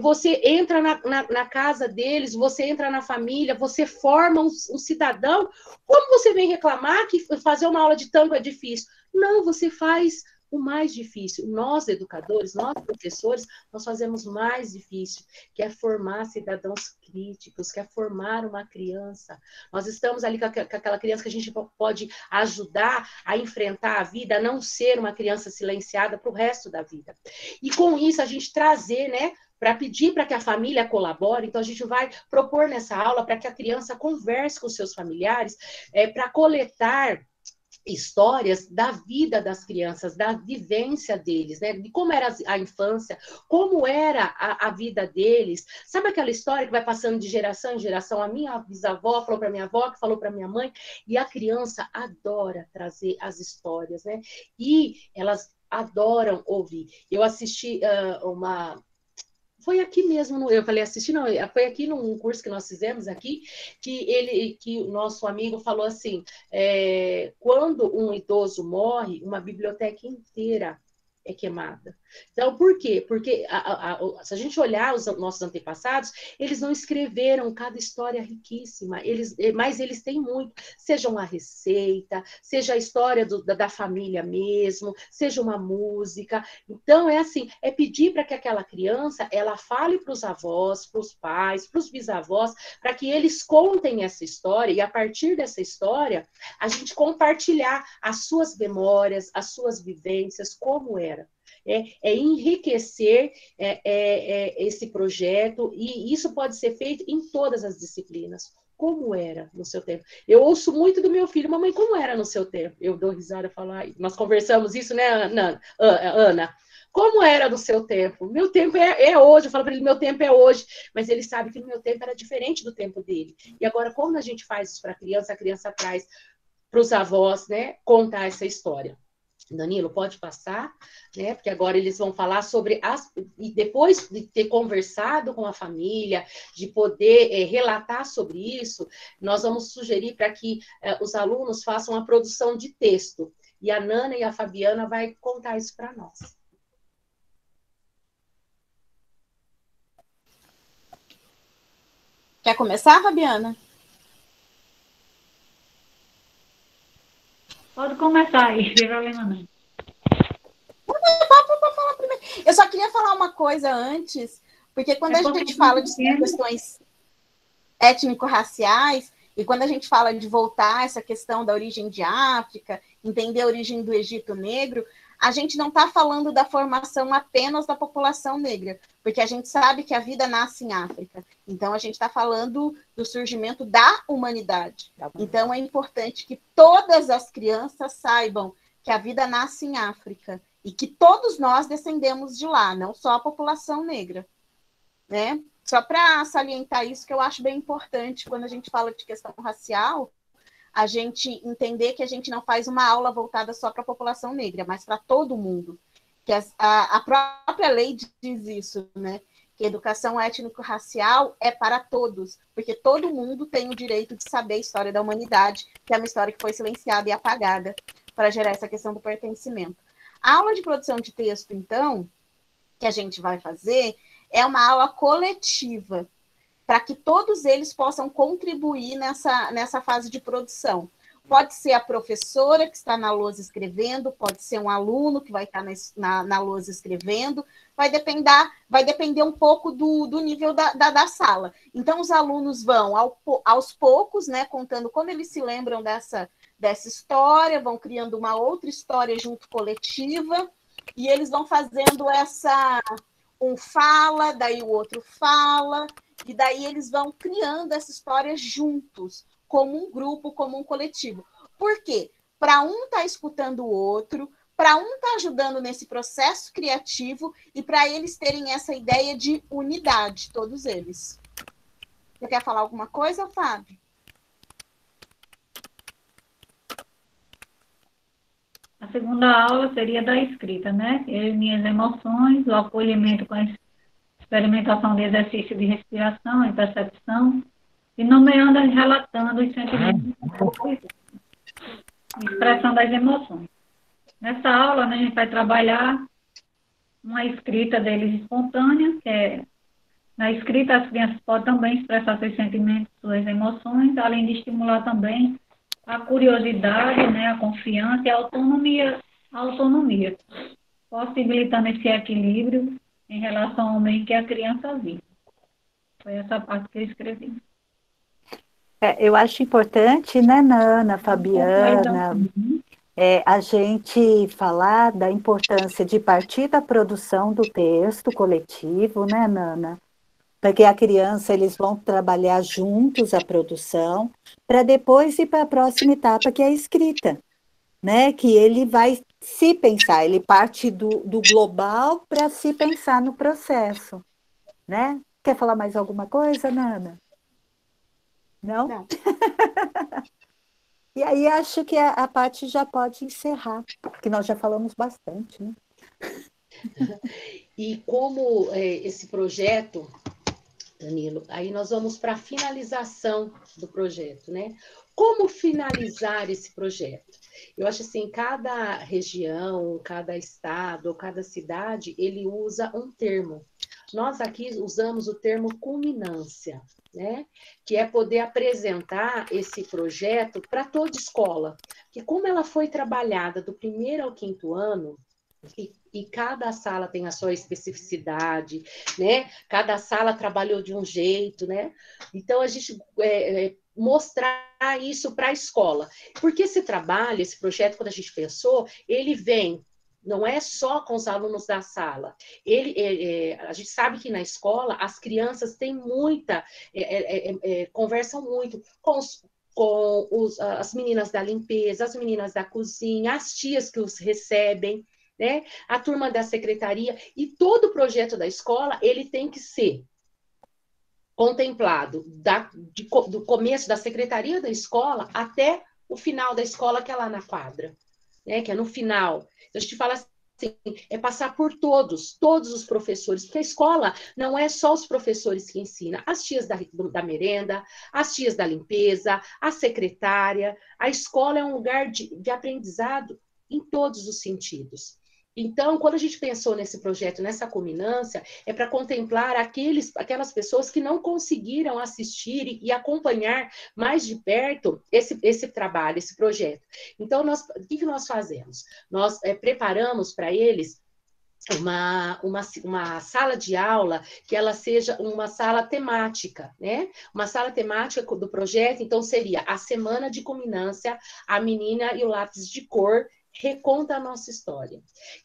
entra na casa deles, você entra na família, você forma um cidadão. Como você vem reclamar que fazer uma aula de tango é difícil? Não, você faz o mais difícil. Nós, educadores, nós, professores, nós fazemos mais difícil, que é formar cidadãos críticos, que é formar uma criança. Nós estamos ali com aquela criança que a gente pode ajudar a enfrentar a vida, a não ser uma criança silenciada para o resto da vida. E com isso, a gente trazer, né, para pedir para que a família colabore, então a gente vai propor nessa aula para que a criança converse com seus familiares, para coletar histórias da vida das crianças, da vivência deles, né? De como era a infância, como era a vida deles. Sabe aquela história que vai passando de geração em geração? A minha bisavó falou para minha avó, que falou para minha mãe, e a criança adora trazer as histórias, né? E elas adoram ouvir. Eu assisti foi aqui mesmo, eu falei assistir, não, foi aqui num curso que nós fizemos aqui, que o nosso amigo falou assim, quando um idoso morre, uma biblioteca inteira é queimada. Então, por quê? Porque se a gente olhar os nossos antepassados, eles não escreveram cada história riquíssima, mas eles têm muito, seja uma receita, seja a história da família mesmo, seja uma música. Então, é assim, é pedir para que aquela criança, ela fale para os avós, para os pais, para os bisavós, para que eles contem essa história, e a partir dessa história, a gente compartilhar as suas memórias, as suas vivências, como era. Enriquecer esse projeto, e isso pode ser feito em todas as disciplinas. Como era no seu tempo? Eu ouço muito do meu filho, mamãe, como era no seu tempo? Eu dou risada e falo, nós conversamos isso, né, Ana? Como era no seu tempo? Meu tempo é hoje. Eu falo para ele, meu tempo é hoje. Mas ele sabe que no meu tempo era diferente do tempo dele. E agora, quando a gente faz isso para a criança traz para os avós, né, contar essa história. Danilo, pode passar, né? Porque agora eles vão falar sobre e depois de ter conversado com a família, de poder relatar sobre isso, nós vamos sugerir para que os alunos façam a produção de texto. E a Nana e a Fabiana vai contar isso para nós. Quer começar, Fabiana? Pode começar aí, não tem problema não. Eu só queria falar uma coisa antes, porque quando a gente fala de questões étnico-raciais, e quando a gente fala de voltar essa questão da origem de África, entender a origem do Egito Negro, a gente não está falando da formação apenas da população negra, porque a gente sabe que a vida nasce em África. Então, a gente está falando do surgimento da humanidade. Então, é importante que todas as crianças saibam que a vida nasce em África e que todos nós descendemos de lá, não só a população negra, né? Só para salientar isso, que eu acho bem importante, quando a gente fala de questão racial, a gente entender que a gente não faz uma aula voltada só para a população negra, mas para todo mundo. Que a própria lei diz isso, né? Que a educação étnico-racial é para todos, porque todo mundo tem o direito de saber a história da humanidade, que é uma história que foi silenciada e apagada para gerar essa questão do pertencimento. A aula de produção de texto, então, que a gente vai fazer, é uma aula coletiva, para que todos eles possam contribuir nessa fase de produção. Pode ser a professora que está na lousa escrevendo, pode ser um aluno que vai estar na lousa escrevendo, vai depender um pouco do nível da sala. Então, os alunos vão aos poucos, né, contando como eles se lembram dessa história, vão criando uma outra história junto coletiva, e eles vão fazendo um fala, daí o outro fala, e daí eles vão criando essa história juntos, como um grupo, como um coletivo. Por quê? Para um estar escutando o outro, para um estar ajudando nesse processo criativo e para eles terem essa ideia de unidade, todos eles. Você quer falar alguma coisa, Fábio? A segunda aula seria da escrita, né? Eu e minhas emoções, o acolhimento com a experimentação de exercício de respiração e percepção, e nomeando e relatando os sentimentos, expressão das emoções. Nessa aula, né, a gente vai trabalhar uma escrita deles espontânea, que é, na escrita as crianças podem também expressar seus sentimentos, suas emoções, além de estimular também a curiosidade, né, a confiança e a autonomia, possibilitando esse equilíbrio em relação ao meio que a criança vive. Foi essa parte que eu escrevi. Eu acho importante, né, Nana, Fabiana, a gente falar da importância de partir da produção do texto coletivo, né, Nana? Porque a criança, eles vão trabalhar juntos a produção, para depois ir para a próxima etapa, que é a escrita, né? Que ele vai se pensar, ele parte do global para se pensar no processo, né? Quer falar mais alguma coisa, Nana? Não? Não. E aí acho que a Paty já pode encerrar, porque nós já falamos bastante, né? E como esse projeto, Danilo, aí nós vamos para a finalização do projeto, né? Como finalizar esse projeto? Eu acho assim, cada região, cada estado, ou cada cidade, ele usa um termo. Nós aqui usamos o termo culminância, né? Que é poder apresentar esse projeto para toda escola. Que como ela foi trabalhada do 1º ao 5º ano, e cada sala tem a sua especificidade, né? Cada sala trabalhou de um jeito, né? Então, a gente mostrar isso para a escola. Porque esse trabalho, esse projeto, quando a gente pensou, ele vem, não é só com os alunos da sala. A gente sabe que na escola as crianças têm muita, conversam muito com as meninas da limpeza, as meninas da cozinha, as tias que os recebem, né? A turma da secretaria, e todo o projeto da escola, ele tem que ser contemplado do começo da secretaria da escola até o final da escola, que é lá na quadra, né? Que é no final. Então, a gente fala assim, é passar por todos os professores, porque a escola não é só os professores que ensinam, as tias da merenda, as tias da limpeza, a secretária, a escola é um lugar de aprendizado em todos os sentidos. Então, quando a gente pensou nesse projeto, nessa culminância, é para contemplar aquelas pessoas que não conseguiram assistir e acompanhar mais de perto esse trabalho, esse projeto. Então, o que nós fazemos? Nós preparamos para eles uma sala de aula que ela seja uma sala temática, né? Uma sala temática do projeto, então seria a semana de culminância, a menina e o lápis de cor, reconta a nossa história.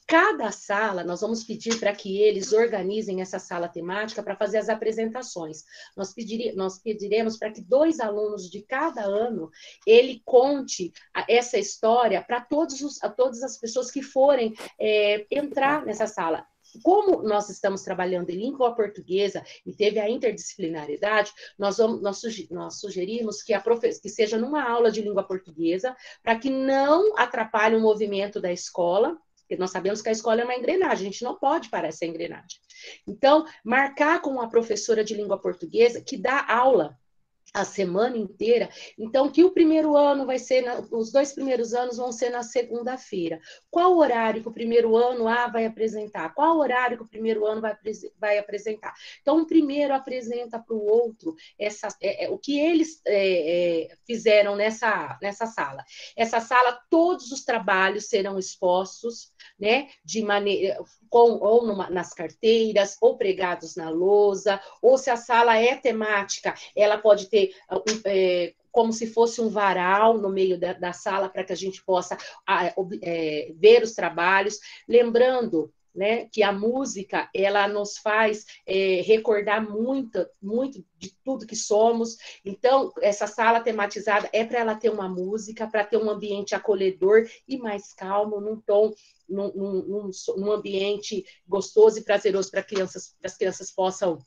Cada sala, nós vamos pedir para que eles organizem essa sala temática para fazer as apresentações. Nós pediremos para que 2 alunos de cada ano, ele conte essa história para todas as pessoas que forem entrar nessa sala. Como nós estamos trabalhando em língua portuguesa e teve a interdisciplinaridade, nós sugerimos que seja numa aula de língua portuguesa, para que não atrapalhe o movimento da escola, porque nós sabemos que a escola é uma engrenagem, a gente não pode parar essa engrenagem. Então, marcar com a professora de língua portuguesa que dá aula a semana inteira, então que o primeiro ano vai ser, os 2 primeiros anos vão ser na segunda-feira. Qual horário que o primeiro ano A vai apresentar? Qual horário que o primeiro ano vai apresentar? Então, o primeiro apresenta para o outro o que eles fizeram nessa sala. Essa sala, todos os trabalhos serão expostos, né, de maneira nas carteiras, ou pregados na lousa, ou se a sala é temática, ela pode ter como se fosse um varal no meio da sala para que a gente possa ver os trabalhos. Lembrando, né, que a música, ela nos faz recordar muito, muito de tudo que somos. Então, essa sala tematizada é para ela ter uma música, para ter um ambiente acolhedor e mais calmo, num ambiente gostoso e prazeroso para as crianças possam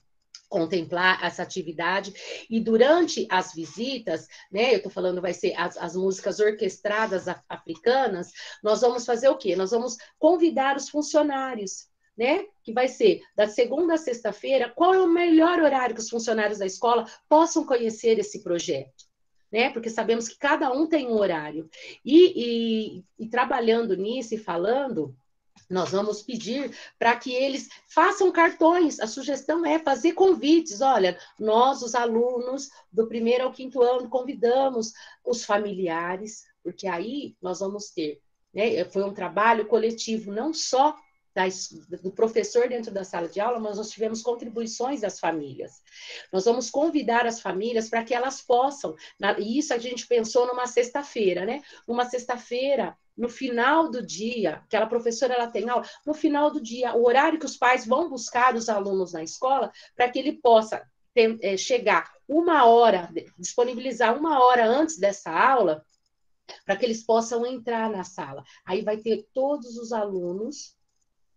contemplar essa atividade. E durante as visitas, né, eu estou falando, vai ser as músicas orquestradas africanas, nós vamos fazer o quê? Nós vamos convidar os funcionários, né, que vai ser da segunda a sexta-feira. Qual é o melhor horário que os funcionários da escola possam conhecer esse projeto? Né? Porque sabemos que cada um tem um horário. E trabalhando nisso e falando, nós vamos pedir para que eles façam cartões. A sugestão é fazer convites. Olha, nós, os alunos do 1º ao 5º ano, convidamos os familiares, porque aí nós vamos ter, né? Foi um trabalho coletivo, não só do professor dentro da sala de aula, mas nós tivemos contribuições das famílias. Nós vamos convidar as famílias para que elas possam, e isso a gente pensou numa sexta-feira, né? Numa sexta-feira, no final do dia, aquela professora ela tem aula, no final do dia, o horário que os pais vão buscar os alunos na escola, para que ele possa chegar 1 hora, disponibilizar 1 hora antes dessa aula, para que eles possam entrar na sala. Aí vai ter todos os alunos,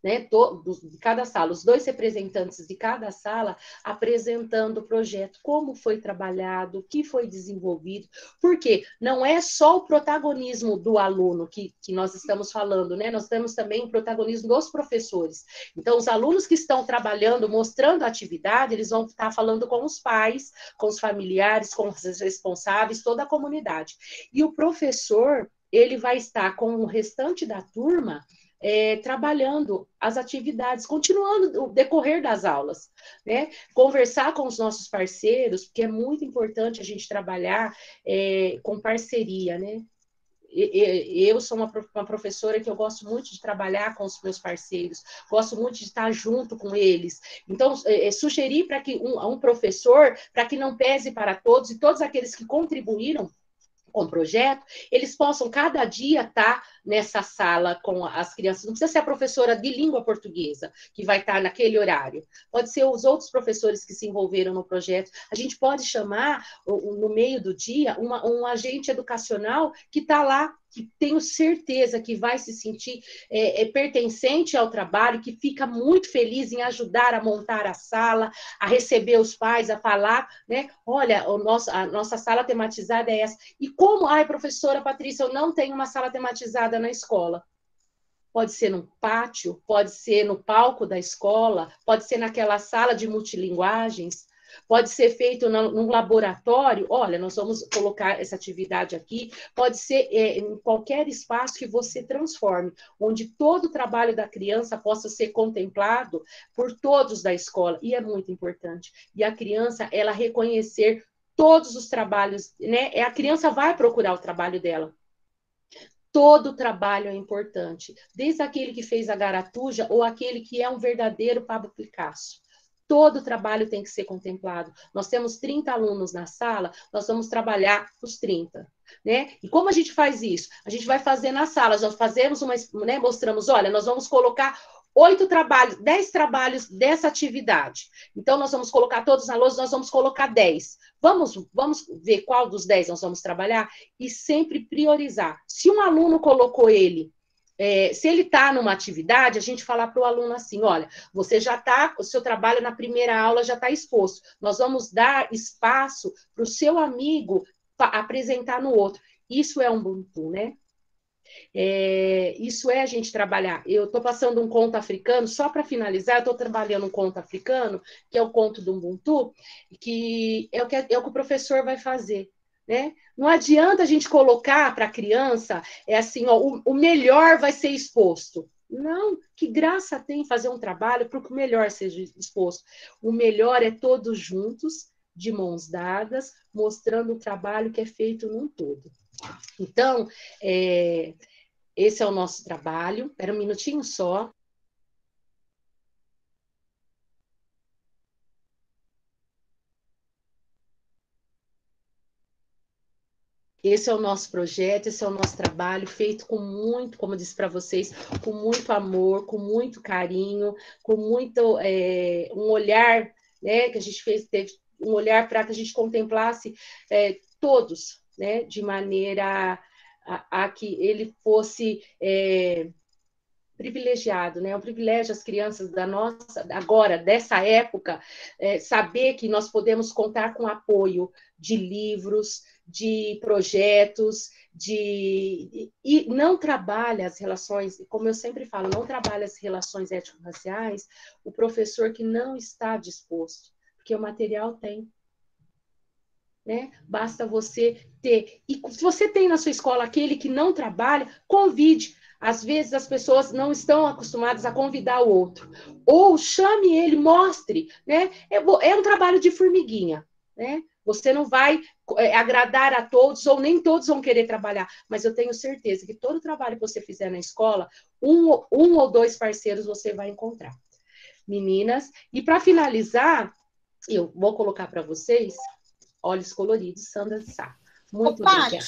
né, de cada sala, os 2 representantes de cada sala apresentando o projeto, como foi trabalhado, o que foi desenvolvido, porque não é só o protagonismo do aluno que nós estamos falando, né? Nós temos também o protagonismo dos professores. Então, os alunos que estão trabalhando, mostrando a atividade, eles vão estar falando com os pais, com os familiares, com os responsáveis, toda a comunidade. E o professor, ele vai estar com o restante da turma trabalhando as atividades, continuando o decorrer das aulas, né? Conversar com os nossos parceiros, porque é muito importante a gente trabalhar com parceria, né? Eu sou uma professora que eu gosto muito de trabalhar com os meus parceiros, gosto muito de estar junto com eles. Então, sugerir para que um professor, para que não pese para todos, e todos aqueles que contribuíram com o projeto, eles possam cada dia estar nessa sala com as crianças. Não precisa ser a professora de língua portuguesa que vai estar naquele horário. Pode ser os outros professores que se envolveram no projeto. A gente pode chamar, no meio do dia, um agente educacional que está lá, que tenho certeza que vai se sentir pertencente ao trabalho, que fica muito feliz em ajudar a montar a sala, a receber os pais, a falar, né? Olha, a nossa sala tematizada é essa. E como, professora Patrícia, eu não tenho uma sala tematizada na escola. Pode ser no pátio, pode ser no palco da escola, pode ser naquela sala de multilinguagens, pode ser feito num laboratório. Olha, nós vamos colocar essa atividade aqui, pode ser em qualquer espaço que você transforme, onde todo o trabalho da criança possa ser contemplado por todos da escola, e é muito importante. E a criança, ela reconhecer todos os trabalhos, né? A criança vai procurar o trabalho dela. Todo trabalho é importante, desde aquele que fez a garatuja ou aquele que é um verdadeiro Pablo Picasso. Todo trabalho tem que ser contemplado. Nós temos 30 alunos na sala, nós vamos trabalhar os 30. Né? E como a gente faz isso? A gente vai fazer na sala, nós fazemos né, mostramos, olha, nós vamos colocar 8 trabalhos, 10 trabalhos dessa atividade. Então, nós vamos colocar todos na lousa, nós vamos colocar 10. Vamos ver qual dos 10 nós vamos trabalhar e sempre priorizar. Se um aluno colocou se ele está numa atividade, a gente falar para o aluno assim, olha, você já está, o seu trabalho na primeira aula já está exposto. Nós vamos dar espaço para o seu amigo apresentar no outro. Isso é um Ubuntu, né? Isso é a gente trabalhar. Eu estou passando um conto africano, só para finalizar, eu estou trabalhando um conto africano, que é o conto do Ubuntu, que é o que o professor vai fazer. Né? Não adianta a gente colocar para a criança, assim, ó, o melhor vai ser exposto. Não, que graça tem fazer um trabalho para que o melhor seja exposto. O melhor é todos juntos, de mãos dadas, mostrando o trabalho que é feito num todo. Então, esse é o nosso trabalho. Espera um minutinho só. Esse é o nosso projeto, esse é o nosso trabalho, feito com muito, como eu disse para vocês, com muito amor, com muito carinho, com muito um olhar, né, que a gente teve um olhar para que a gente contemplasse todos, né, de maneira a que ele fosse privilegiado, né? É um privilégio as crianças da nossa, agora, dessa época, saber que nós podemos contar com apoio de livros, de projetos, e não trabalha as relações, como eu sempre falo, não trabalha as relações étnico-raciais o professor que não está disposto, porque o material tem. Né? Basta você ter. E se você tem na sua escola aquele que não trabalha, convide. Às vezes as pessoas não estão acostumadas a convidar o outro. Ou chame ele, mostre. Né? É um trabalho de formiguinha. Né? Você não vai agradar a todos, ou nem todos vão querer trabalhar. Mas eu tenho certeza que todo trabalho que você fizer na escola, um ou dois parceiros você vai encontrar. Meninas, e para finalizar, eu vou colocar para vocês Olhos Coloridos, Sandra de Sá. Muito obrigada.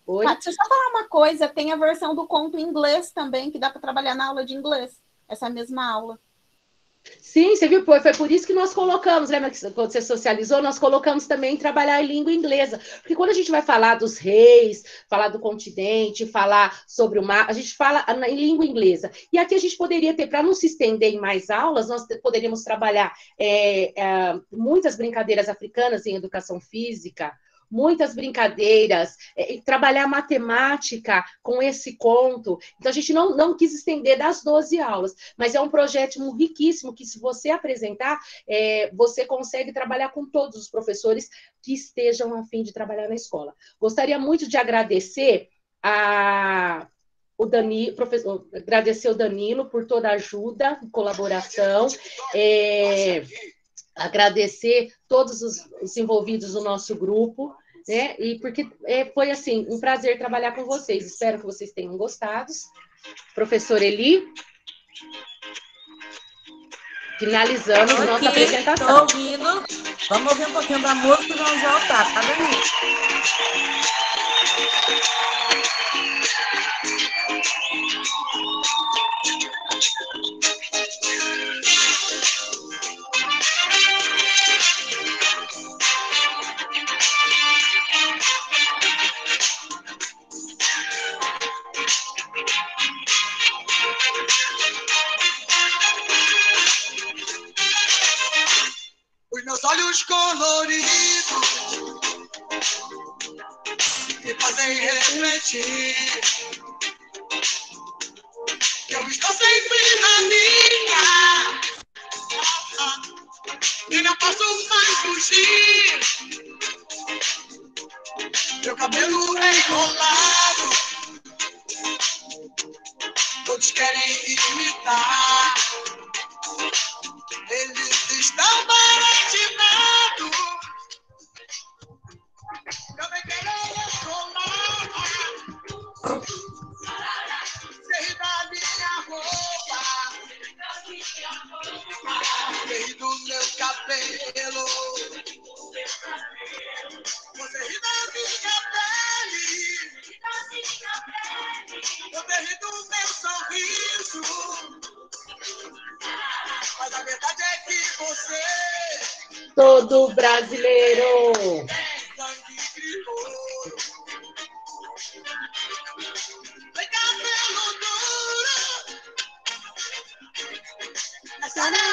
Oi? Paty, deixa eu só falar uma coisa. Tem a versão do conto em inglês também, que dá para trabalhar na aula de inglês. Essa mesma aula. Sim, você viu? Foi por isso que nós colocamos, lembra que quando você socializou, nós colocamos também trabalhar em língua inglesa. Porque quando a gente vai falar dos reis, falar do continente, falar sobre o mar, a gente fala em língua inglesa. E aqui a gente poderia ter, para não se estender em mais aulas, nós poderíamos trabalhar muitas brincadeiras africanas em educação física, muitas brincadeiras, trabalhar matemática com esse conto. Então, a gente não quis estender das 12 aulas, mas é um projeto riquíssimo que, se você apresentar, você consegue trabalhar com todos os professores que estejam a fim de trabalhar na escola. Gostaria muito de agradecer agradecer o Danilo por toda a ajuda e colaboração, agradecer todos os envolvidos no nosso grupo, né? E porque foi assim um prazer trabalhar com vocês. Espero que vocês tenham gostado. Professor Eli, finalizamos nossa apresentação. Estou ouvindo. Vamos ouvir um pouquinho da música e vamos voltar, tá, Dani? Os meus olhos coloridos me fazem refletir. Eu estou sempre na minha e não posso mais fugir. Meu cabelo é enrolado, todos querem imitar. Eles estão paratinados. Também querem escolar. Sei da minha roupa, sei do meu cabelo. Você ri da minha pele, você ri do meu sorriso. Mas a verdade é que você, todo brasileiro, sangue crioulo, tem cabelo duro, essa era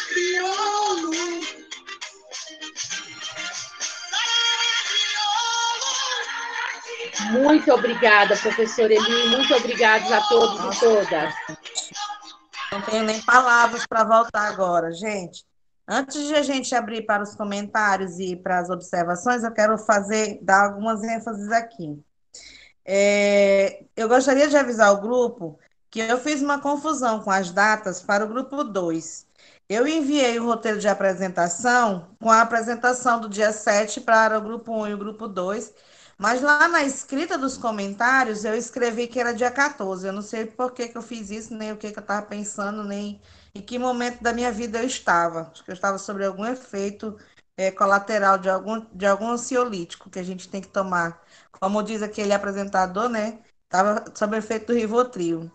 crioulo, muito Muito obrigada, professora Eli, muito obrigada a todos e todas. Não tenho nem palavras para voltar agora, gente. Antes de a gente abrir para os comentários e para as observações, eu quero dar algumas ênfases aqui. Eu gostaria de avisar o grupo que eu fiz uma confusão com as datas para o grupo 2. Eu enviei o roteiro de apresentação com a apresentação do dia 7 para o grupo 1 e o grupo 2, mas lá na escrita dos comentários eu escrevi que era dia 14. Eu não sei por que eu fiz isso, nem o que eu estava pensando, nem em que momento da minha vida eu estava. Acho que eu estava sobre algum efeito colateral de algum ansiolítico que a gente tem que tomar. Como diz aquele apresentador, né? Estava sob o efeito do Rivotril.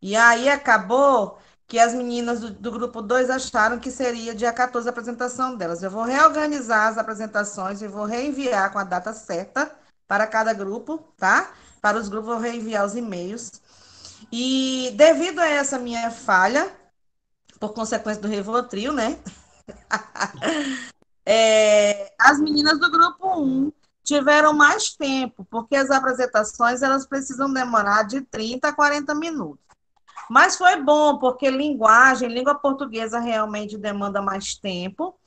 E aí acabou que as meninas do grupo 2 acharam que seria dia 14 a apresentação delas. Eu vou reorganizar as apresentações e vou reenviar com a data certa para cada grupo, tá? Para os grupos eu vou reenviar os e-mails. E devido a essa minha falha, por consequência do Rivotril, né? As meninas do grupo 1 tiveram mais tempo, porque as apresentações elas precisam demorar de 30 a 40 minutos. Mas foi bom, porque língua portuguesa realmente demanda mais tempo,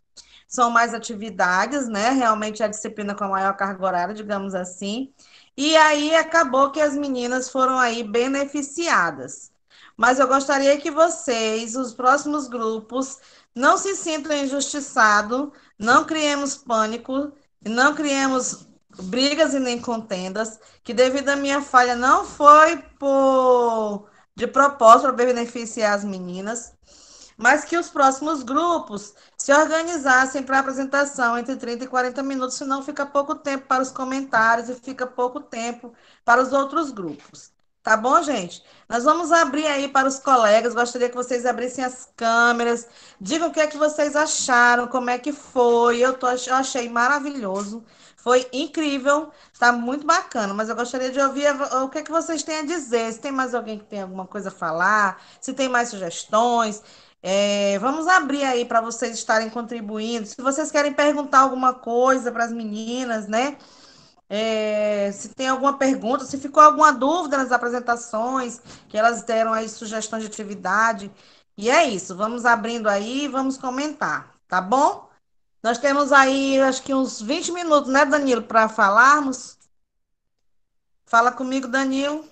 são mais atividades, né? Realmente é a disciplina com a maior carga horária, digamos assim. E aí acabou que as meninas foram aí beneficiadas. Mas eu gostaria que vocês, os próximos grupos, não se sintam injustiçados, não criemos pânico, não criemos brigas e nem contendas, que devido à minha falha não foi de propósito para beneficiar as meninas, mas que os próximos grupos se organizassem para a apresentação entre 30 e 40 minutos, senão fica pouco tempo para os comentários e fica pouco tempo para os outros grupos. Tá bom, gente? Nós vamos abrir aí para os colegas, gostaria que vocês abrissem as câmeras, digam o que é que vocês acharam, como é que foi, eu achei maravilhoso, foi incrível, está muito bacana, mas eu gostaria de ouvir o que é que vocês têm a dizer, se tem mais alguém que tem alguma coisa a falar, se tem mais sugestões. Vamos abrir aí para vocês estarem contribuindo. Se vocês querem perguntar alguma coisa para as meninas, né? Se tem alguma pergunta, se ficou alguma dúvida nas apresentações, que elas deram aí sugestões de atividade. E é isso, vamos abrindo aí e vamos comentar, tá bom? Nós temos aí, acho que uns 20 minutos, né, Danilo, para falarmos. Fala comigo, Danilo.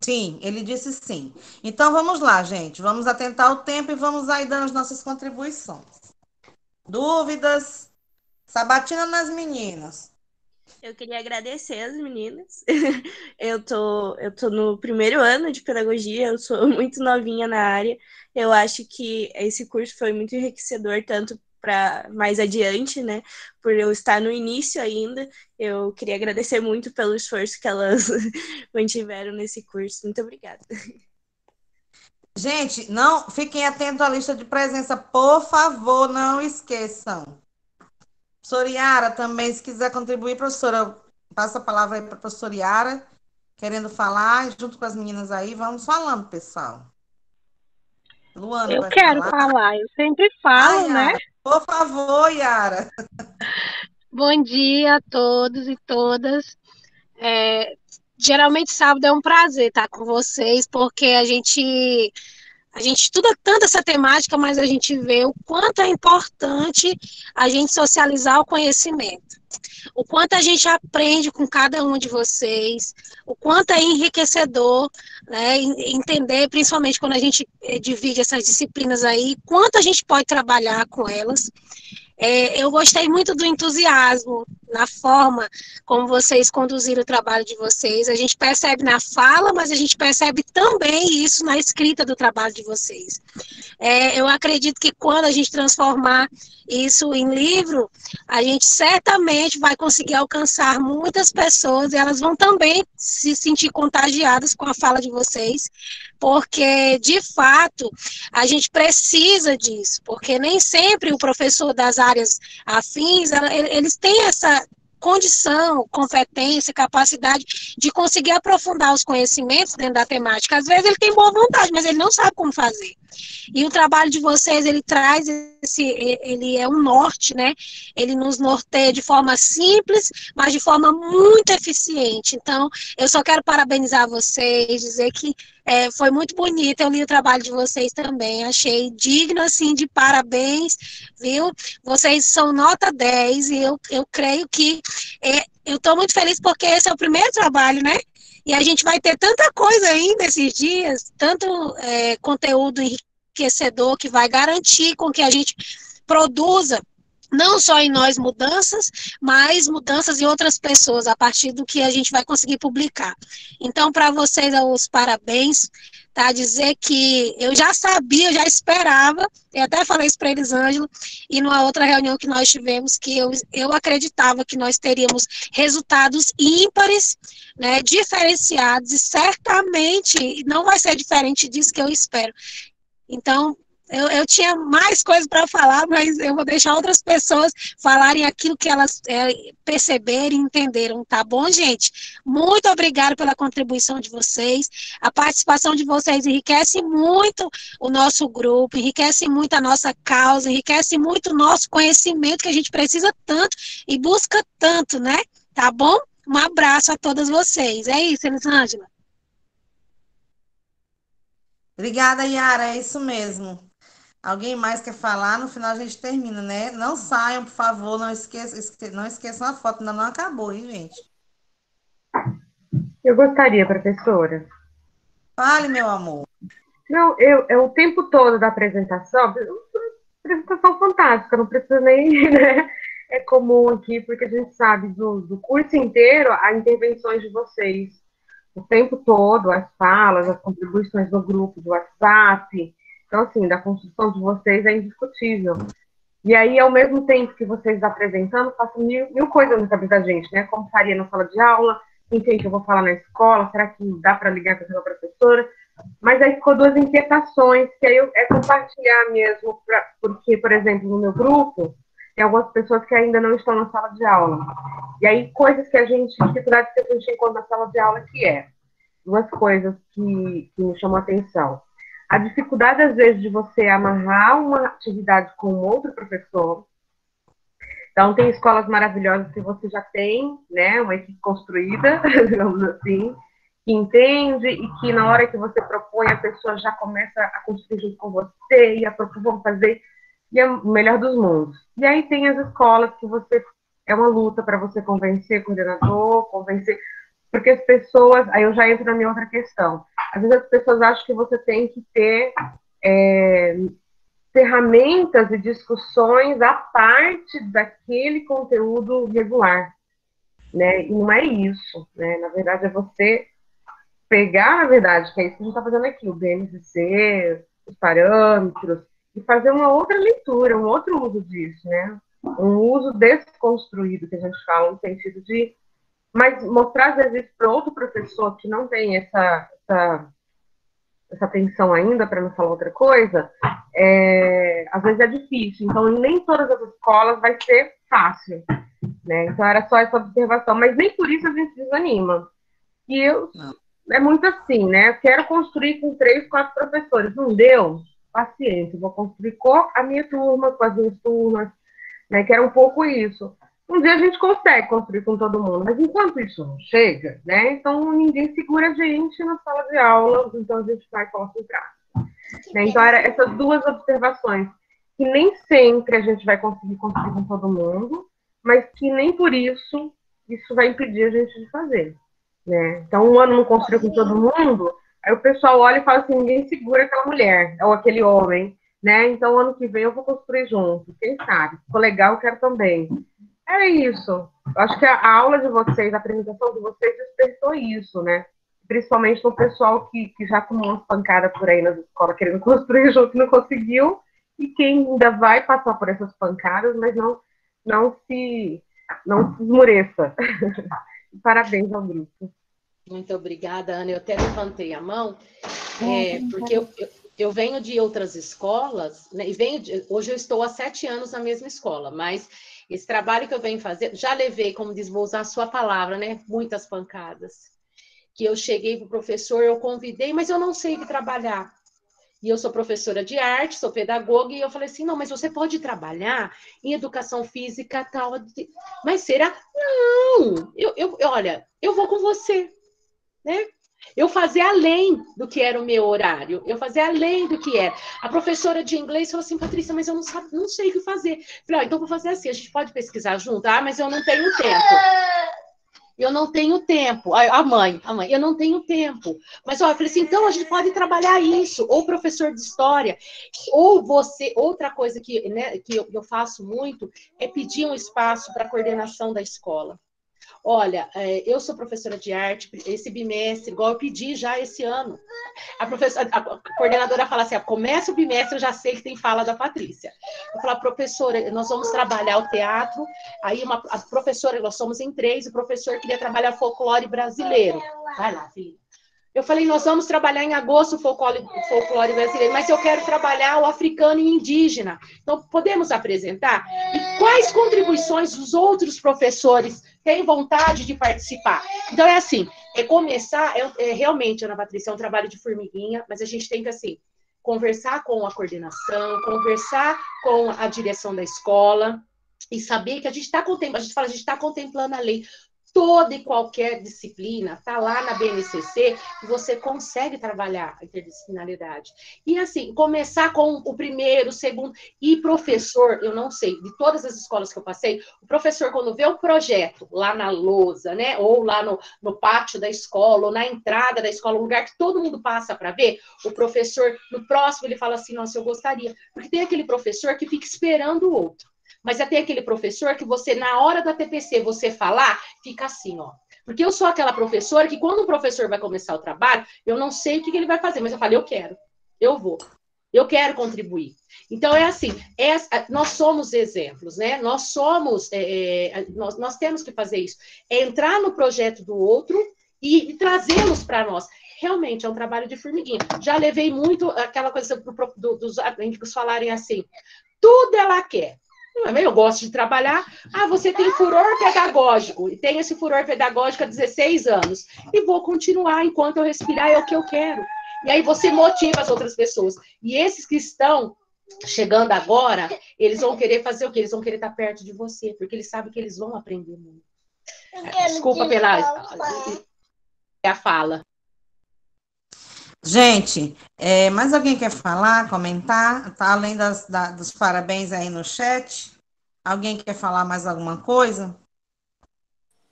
Sim, ele disse sim. Então vamos lá, gente. Vamos atentar o tempo e vamos aí dando as nossas contribuições. Dúvidas? Sabatina nas meninas. Eu queria agradecer as meninas. Eu tô no primeiro ano de pedagogia, eu sou muito novinha na área. Eu acho que esse curso foi muito enriquecedor, tanto para mais adiante, né? Por eu estar no início ainda. Eu queria agradecer muito pelo esforço que elas mantiveram nesse curso. Muito obrigada. Gente, não fiquem atentos à lista de presença, por favor, não esqueçam. Professora Yara também, se quiser contribuir, professora, eu passo a palavra aí para a professora Yara, querendo falar, junto com as meninas aí, vamos falando, pessoal. Luana eu vai quero falar. eu sempre falo, Yara, né? por favor, Yara. Bom dia a todos e todas. Geralmente sábado é um prazer estar com vocês, porque a gente estuda tanto essa temática, mas a gente vê o quanto é importante a gente socializar o conhecimento. O quanto a gente aprende com cada um de vocês, o quanto é enriquecedor, né, entender, principalmente quando a gente divide essas disciplinas aí, quanto a gente pode trabalhar com elas. Eu gostei muito do entusiasmo, na forma como vocês conduziram o trabalho de vocês. A gente percebe na fala, mas a gente percebe também isso na escrita do trabalho de vocês. Eu acredito que quando a gente transformar isso em livro, a gente certamente vai conseguir alcançar muitas pessoas e elas vão também se sentir contagiadas com a fala de vocês, porque, de fato, a gente precisa disso, porque nem sempre o professor das áreas afins, eles têm essa condição, competência, capacidade de conseguir aprofundar os conhecimentos dentro da temática. Às vezes ele tem boa vontade, mas ele não sabe como fazer. E o trabalho de vocês, ele traz ele é um norte, né? Ele nos norteia de forma simples, mas de forma muito eficiente. Então, eu só quero parabenizar vocês, dizer que foi muito bonito, eu li o trabalho de vocês também, achei digno, assim, de parabéns, viu? Vocês são nota 10 e eu creio que eu estou muito feliz porque esse é o primeiro trabalho, né? E a gente vai ter tanta coisa ainda esses dias, tanto conteúdo enriquecedor que vai garantir com que a gente produza não só em nós mudanças, mas mudanças em outras pessoas, a partir do que a gente vai conseguir publicar. Então, para vocês, os parabéns, tá? Dizer que eu já sabia, eu já esperava, eu até falei isso para Elisângela, e numa outra reunião que nós tivemos, que eu acreditava que nós teríamos resultados ímpares, né, diferenciados, e certamente não vai ser diferente disso que eu espero. Então, eu tinha mais coisas para falar, mas eu vou deixar outras pessoas falarem aquilo que elas perceberam e entenderam, tá bom, gente? Muito obrigada pela contribuição de vocês. A participação de vocês enriquece muito o nosso grupo, enriquece muito a nossa causa, enriquece muito o nosso conhecimento, que a gente precisa tanto e busca tanto, né? Tá bom? Um abraço a todas vocês. É isso, Elisângela. Obrigada, Yara, é isso mesmo. Alguém mais quer falar? No final a gente termina, né? Não saiam, por favor, não esqueçam a foto, ainda não acabou, hein, gente? Eu gostaria, professora. Fale, meu amor. Não, o tempo todo da apresentação fantástica, não precisa nem, né? É comum aqui, porque a gente sabe do curso inteiro, as intervenções de vocês. O tempo todo, as falas, as contribuições no grupo do WhatsApp. Então, assim, da construção de vocês é indiscutível. E aí, ao mesmo tempo que vocês apresentando, passam mil coisas na cabeça da gente, né? Como faria na sala de aula, com quem que eu vou falar na escola, será que dá para ligar com aquela professora? Mas aí ficou duas inquietações, que aí é compartilhar mesmo, porque, por exemplo, no meu grupo, tem algumas pessoas que ainda não estão na sala de aula. E aí, dificuldades que a gente encontra na sala de aula, que duas coisas que me chamam a atenção. A dificuldade, às vezes, de você amarrar uma atividade com outro professor. Então, tem escolas maravilhosas que você já tem, né, uma equipe construída, digamos assim, que entende e que na hora que você propõe, a pessoa já começa a construir junto com você e a propor, vamos fazer, e é o melhor dos mundos. E aí tem as escolas que é uma luta para você convencer o coordenador, porque as pessoas, aí eu já entro na minha outra questão, às vezes as pessoas acham que você tem que ter ferramentas e discussões à parte daquele conteúdo regular, né, e não é isso, né, na verdade é você pegar, na verdade, que é isso que a gente está fazendo aqui, o BNCC, os parâmetros, e fazer uma outra leitura, um outro uso disso, né, um uso desconstruído, que a gente fala, no sentido de mas mostrar, às vezes, para outro professor que não tem essa atenção ainda, para não falar outra coisa, às vezes é difícil. Então, nem todas as escolas vai ser fácil, né? Então, era só essa observação. Mas nem por isso a gente desanima. E é muito assim, né? Eu quero construir com 3, 4 professores. Não deu? Paciência. Vou construir com a minha turma, com as minhas turmas, né? Que era um pouco isso. Um dia a gente consegue construir com todo mundo, mas enquanto isso não chega, né? Então ninguém segura a gente na sala de aula, então a gente vai colocar em prática. Né? Então eram essas duas observações, que nem sempre a gente vai conseguir construir com todo mundo, mas que nem por isso vai impedir a gente de fazer. Né? Então um ano não construiu com todo mundo, aí o pessoal olha e fala assim, ninguém segura aquela mulher, ou aquele homem, né? Então o ano que vem eu vou construir junto, quem sabe? Ficou legal, eu quero também. É isso. Eu acho que a aula de vocês, a apresentação de vocês despertou isso, né? Principalmente no pessoal que já tomou umas pancadas por aí nas escolas, querendo construir junto que não conseguiu, e quem ainda vai passar por essas pancadas, mas não se esmoreça. Parabéns ao grupo. Muito obrigada, Ana. Eu até levantei a mão, porque eu venho de outras escolas, né, hoje eu estou há 7 anos na mesma escola, mas esse trabalho que eu venho fazer, já levei, como diz, vou usar a sua palavra, né? Muitas pancadas. Que eu cheguei para o professor, eu convidei, mas eu não sei o que trabalhar. E eu sou professora de arte, sou pedagoga, e eu falei assim, não, mas você pode trabalhar em educação física, tal. Mas será? Não! Olha, eu vou com você, né? Eu fazia além do que era o meu horário, eu fazia além do que era. A professora de inglês falou assim, Patrícia, mas eu não sei o que fazer. Falei, então vou fazer assim, a gente pode pesquisar junto? Ah, mas eu não tenho tempo. Eu não tenho tempo. A mãe, eu não tenho tempo. Mas, ó, eu falei assim, então a gente pode trabalhar isso. Ou professor de história, ou você... Outra coisa que, né, que eu faço muito é pedir um espaço para a coordenação da escola. Olha, eu sou professora de arte, esse bimestre, igual eu pedi já esse ano. A coordenadora fala assim, começa o bimestre, eu já sei que tem fala da Patrícia. Eu falo, professora, nós vamos trabalhar o teatro, aí a professora, nós somos em 3, o professor queria trabalhar folclore brasileiro. Vai lá, filha. Eu falei, nós vamos trabalhar em agosto o folclore brasileiro, mas eu quero trabalhar o africano e indígena. Então, podemos apresentar? E quais contribuições os outros professores têm vontade de participar? Então, é assim, começar, realmente, Ana Patrícia, é um trabalho de formiguinha, mas a gente tem que, assim, conversar com a coordenação, conversar com a direção da escola e saber que a gente está contemplando a lei. Toda e qualquer disciplina está lá na BNCC que você consegue trabalhar a interdisciplinaridade. E, assim, começar com o primeiro, o segundo... E professor, eu não sei, de todas as escolas que eu passei, o professor, quando vê o projeto lá na lousa, né, ou lá no pátio da escola, ou na entrada da escola, um lugar que todo mundo passa para ver, o professor, no próximo, ele fala assim, nossa, eu gostaria. Porque tem aquele professor que fica esperando o outro. Mas tem aquele professor que você, na hora da TPC, você falar, fica assim, ó. Porque eu sou aquela professora que quando o professor vai começar o trabalho, eu não sei o que ele vai fazer, mas eu falo, eu quero, eu vou, eu quero contribuir. Então, é assim, nós somos exemplos, né? Nós somos, nós temos que fazer isso. É entrar no projeto do outro e trazê-los para nós. Realmente, é um trabalho de formiguinha. Já levei muito aquela coisa dos amigos falarem assim, tudo ela quer. Eu gosto de trabalhar. Ah, você tem furor pedagógico. E tem esse furor pedagógico há 16 anos. E vou continuar enquanto eu respirar, é o que eu quero. E aí você motiva as outras pessoas. E esses que estão chegando agora, eles vão querer fazer o quê? Eles vão querer estar perto de você, porque eles sabem que eles vão aprender muito. Desculpa pela fala. Gente, mais alguém quer falar, comentar? Tá além dos parabéns aí no chat? Alguém quer falar mais alguma coisa?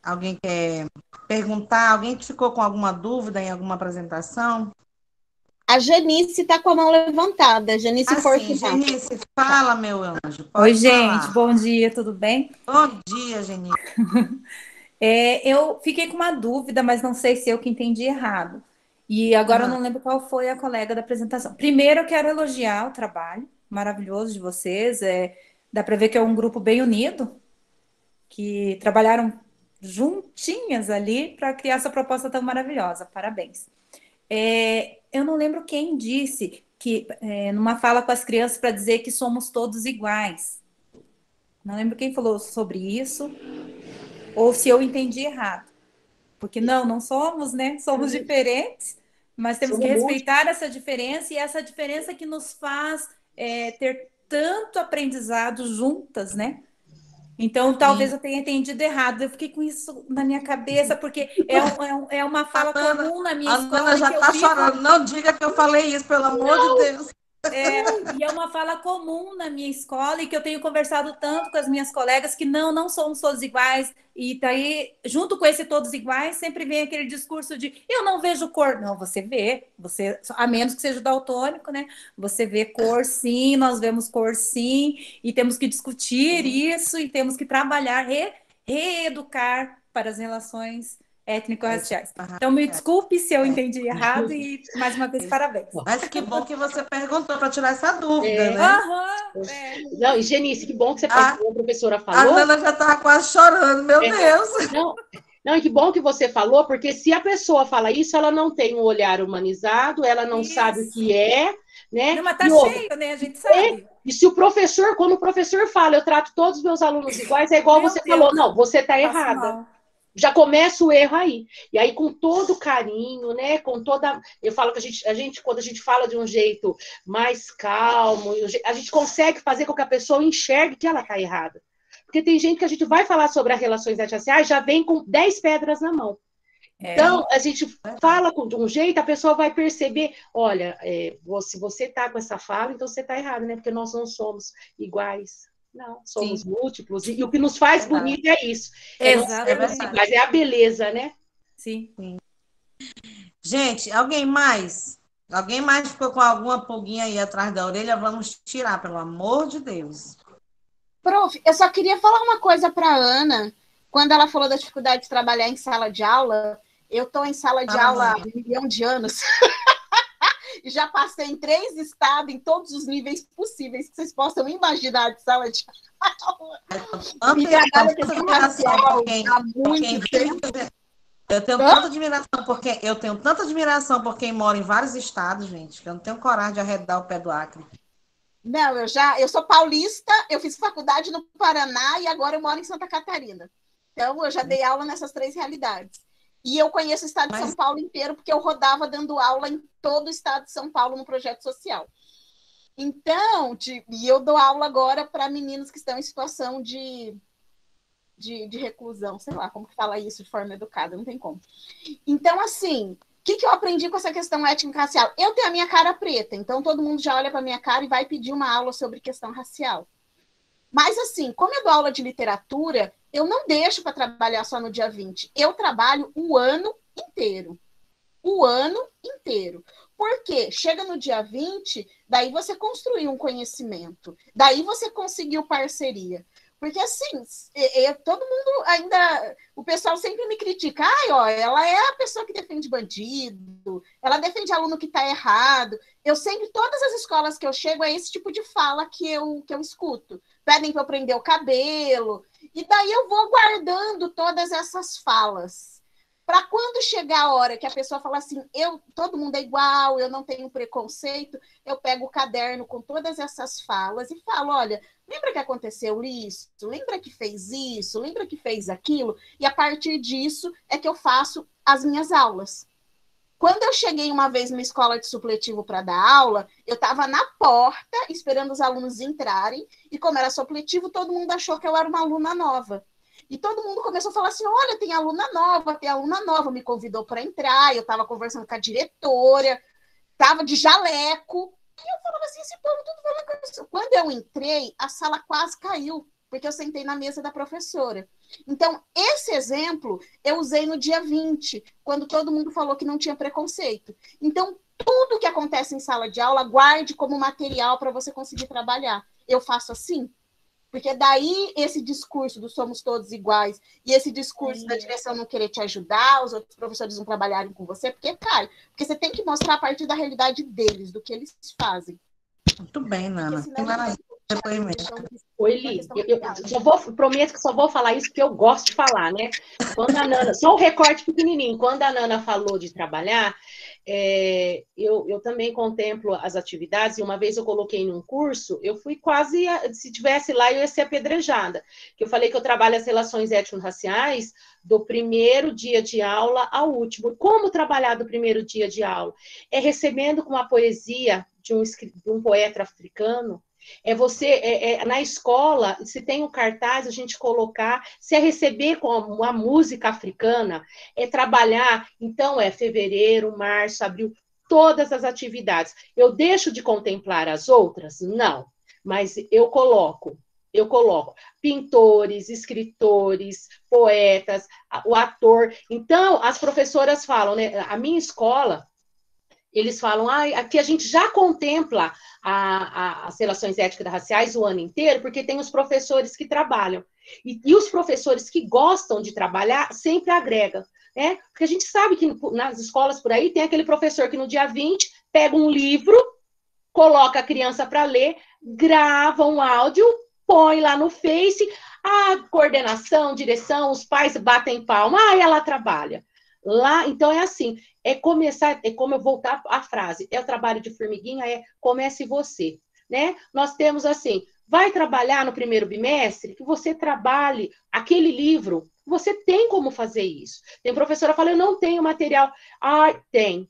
Alguém quer perguntar? Alguém que ficou com alguma dúvida em alguma apresentação? A Janice está com a mão levantada. Janice Porto. Janice, fala, meu anjo. Oi, gente, bom dia, tudo bem? Bom dia, Janice. Eu fiquei com uma dúvida, mas não sei se eu que entendi errado. E agora eu não lembro qual foi a colega da apresentação. Primeiro, eu quero elogiar o trabalho maravilhoso de vocês. Dá para ver que é um grupo bem unido, que trabalharam juntinhas ali para criar essa proposta tão maravilhosa. Parabéns. Eu não lembro quem disse que numa fala com as crianças para dizer que somos todos iguais. Não lembro quem falou sobre isso, ou se eu entendi errado. Porque não somos, né? Somos diferentes, mas temos que respeitar essa diferença, e essa diferença que nos faz ter tanto aprendizado juntas, né? Então, talvez eu tenha entendido errado. Eu fiquei com isso na minha cabeça, porque é uma fala comum na minha escola. A Ana já está chorando. Não diga que eu falei isso, pelo amor de Deus. E é uma fala comum na minha escola, e que eu tenho conversado tanto com as minhas colegas, que não somos todos iguais. E daí, junto com esse todos iguais, sempre vem aquele discurso de eu não vejo cor. Não, você vê, a menos que seja daltônico, né? Você vê cor sim, nós vemos cor sim, e temos que discutir isso, e temos que trabalhar, reeducar para as relações étnico-raciais. Então, me desculpe se eu entendi errado, e mais uma vez, parabéns. Mas que bom que você perguntou para tirar essa dúvida, né? Não, e Genice, que bom que você perguntou, a professora falou. A Ana já estava quase chorando, meu Deus. Não, e que bom que você falou, porque se a pessoa fala isso, ela não tem um olhar humanizado, ela não sabe o que é, né? Não, mas tá cheio, né? A gente sabe. E se o professor, quando o professor fala, eu trato todos os meus alunos iguais, é igual você falou, não, você está errada. Já começa o erro aí. E aí, com todo carinho, né? Eu falo que a gente, quando a gente fala de um jeito mais calmo, a gente consegue fazer com que a pessoa enxergue que ela está errada. Porque tem gente que a gente vai falar sobre as relações étnico-raciais, já vem com 10 pedras na mão. Então, a gente fala de um jeito, a pessoa vai perceber, olha, se você está com essa fala, então você está errado, né? Porque nós não somos iguais. Não, somos múltiplos. E o que nos faz bonito é isso. É a beleza, né? Sim. Gente, alguém mais? Alguém mais ficou com alguma pulguinha aí atrás da orelha? Vamos tirar, pelo amor de Deus. Prof, eu só queria falar uma coisa para a Ana. Quando ela falou da dificuldade de trabalhar em sala de aula, eu estou em sala de aula há 1 milhão de anos. E já passei em 3 estados, em todos os níveis possíveis que vocês possam imaginar de sala de aula. Eu tenho tanta admiração por quem mora em vários estados, gente, que eu não tenho coragem de arredar o pé do Acre. Não, eu sou paulista, eu fiz faculdade no Paraná e agora eu moro em Santa Catarina. Então, eu já dei aula nessas 3 realidades. E eu conheço o estado de São Paulo inteiro, porque eu rodava dando aula em todo o estado de São Paulo no projeto social. Então, e eu dou aula agora para meninos que estão em situação de reclusão, sei lá como que fala isso de forma educada, não tem como. Então, assim, o que eu aprendi com essa questão étnico-racial? Eu tenho a minha cara preta, então todo mundo já olha para a minha cara e vai pedir uma aula sobre questão racial. Mas, assim, como eu dou aula de literatura, eu não deixo para trabalhar só no dia 20. Eu trabalho o ano inteiro. O ano inteiro. Porque chega no dia 20, daí você construiu um conhecimento. Daí você conseguiu parceria. Porque, assim, todo mundo ainda... O pessoal sempre me critica. Ela é a pessoa que defende bandido. Ela defende aluno que está errado. Eu sempre, todas as escolas que eu chego, é esse tipo de fala que eu escuto. Pedem para eu prender o cabelo. E daí eu vou guardando todas essas falas. Para quando chegar a hora que a pessoa fala assim, todo mundo é igual, eu não tenho preconceito, eu pego o caderno com todas essas falas e falo, olha, lembra que aconteceu isso? Lembra que fez isso? Lembra que fez aquilo? E a partir disso é que eu faço as minhas aulas. Quando eu cheguei uma vez numa escola de supletivo para dar aula, eu estava na porta esperando os alunos entrarem e como era supletivo, todo mundo achou que eu era uma aluna nova. E todo mundo começou a falar assim, olha, tem aluna nova, me convidou para entrar, eu estava conversando com a diretora, estava de jaleco, e eu falava assim, esse povo tudo falando com isso. Quando eu entrei, a sala quase caiu, porque eu sentei na mesa da professora. Então, esse exemplo eu usei no dia 20, quando todo mundo falou que não tinha preconceito. Então, tudo que acontece em sala de aula, guarde como material para você conseguir trabalhar. Eu faço assim. Porque daí esse discurso do somos todos iguais e esse discurso da direção não querer te ajudar, os outros professores não trabalharem com você, porque você tem que mostrar a partir da realidade deles, do que eles fazem. Muito bem, Nana. Que maravilha. Oi, Li, prometo que só vou falar isso porque eu gosto de falar, né? Quando a Nana, só um recorte pequenininho, quando a Nana falou de trabalhar, eu também contemplo as atividades, e uma vez eu coloquei num curso, eu fui quase, se tivesse lá, eu ia ser apedrejada, que eu falei que eu trabalho as relações étnico-raciais do primeiro dia de aula ao último. Como trabalhar do primeiro dia de aula? É recebendo com a poesia de um poeta africano, na escola, se tem um cartaz, a gente colocar, se é receber com a música africana, é trabalhar, então fevereiro, março, abril, todas as atividades. Eu deixo de contemplar as outras? Não, mas eu coloco pintores, escritores, poetas, o ator. Então, as professoras falam, né, a minha escola, eles falam, aqui a gente já contempla as relações étnico-raciais o ano inteiro, porque tem os professores que trabalham. E os professores que gostam de trabalhar sempre agregam, né? Porque a gente sabe que nas escolas por aí tem aquele professor que no dia 20 pega um livro, coloca a criança para ler, grava um áudio, põe lá no Face, a coordenação, direção, os pais batem palma, ela trabalha. Lá, então é assim, como eu voltar à frase, é o trabalho de formiguinha, comece você, né? Nós temos assim, vai trabalhar no primeiro bimestre, que você trabalhe aquele livro, Você tem como fazer isso. Tem professora que fala, eu não tenho material. Ah, tem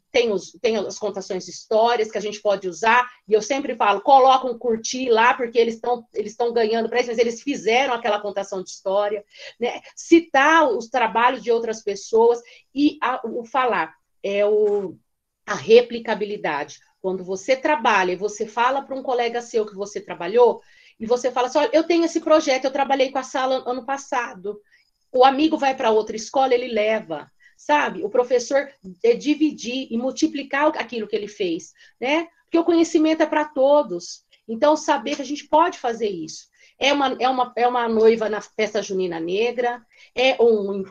as contações de histórias que a gente pode usar, e eu sempre falo, coloca um curtir lá, porque eles estão ganhando para isso, mas eles fizeram aquela contação de história, né? Citar os trabalhos de outras pessoas e o falar, a replicabilidade. Quando você trabalha e você fala para um colega seu que você trabalhou, e você fala assim, olha, eu tenho esse projeto, eu trabalhei com a sala ano passado. O amigo vai para outra escola, ele leva, sabe? O professor dividir e multiplicar aquilo que ele fez, né? Porque o conhecimento é para todos. Então, saber que a gente pode fazer isso. É uma noiva na festa junina negra,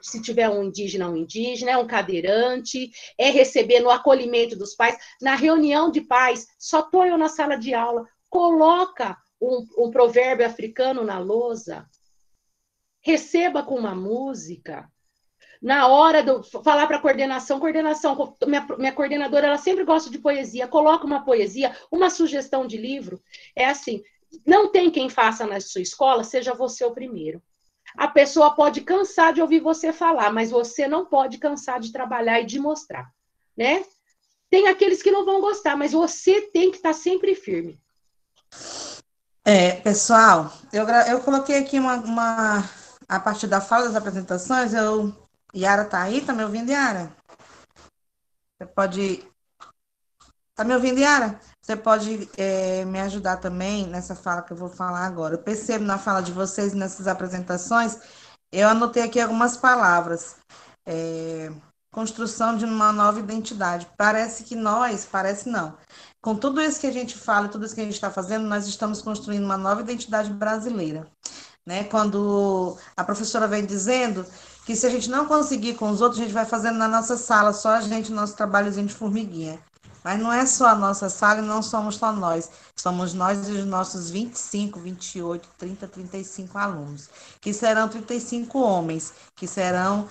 se tiver um indígena, é um cadeirante, é receber no acolhimento dos pais, na reunião de pais, só estou eu na sala de aula, coloca um provérbio africano na lousa, receba com uma música. Na hora de falar para a coordenação, minha coordenadora, ela sempre gosta de poesia, coloca uma poesia, uma sugestão de livro. É assim, não tem quem faça na sua escola, seja você o primeiro. A pessoa pode cansar de ouvir você falar, mas você não pode cansar de trabalhar e de mostrar, né? Tem aqueles que não vão gostar, mas você tem que estar sempre firme. Pessoal, eu coloquei aqui a partir da fala das apresentações, Yara tá aí? Tá me ouvindo, Yara? Você pode... Tá me ouvindo, Yara? Você pode me ajudar também nessa fala que eu vou falar agora. Eu percebo na fala de vocês, nessas apresentações, eu anotei aqui algumas palavras. Construção de uma nova identidade. Parece não. Com tudo isso que a gente fala, tudo isso que a gente está fazendo, nós estamos construindo uma nova identidade brasileira. Né? Quando a professora vem dizendo que se a gente não conseguir com os outros, a gente vai fazendo na nossa sala, só a gente, nosso trabalhozinho de formiguinha. Mas não é só a nossa sala e não somos só nós. Somos nós e os nossos 25, 28, 30, 35 alunos, que serão 35 homens, que serão...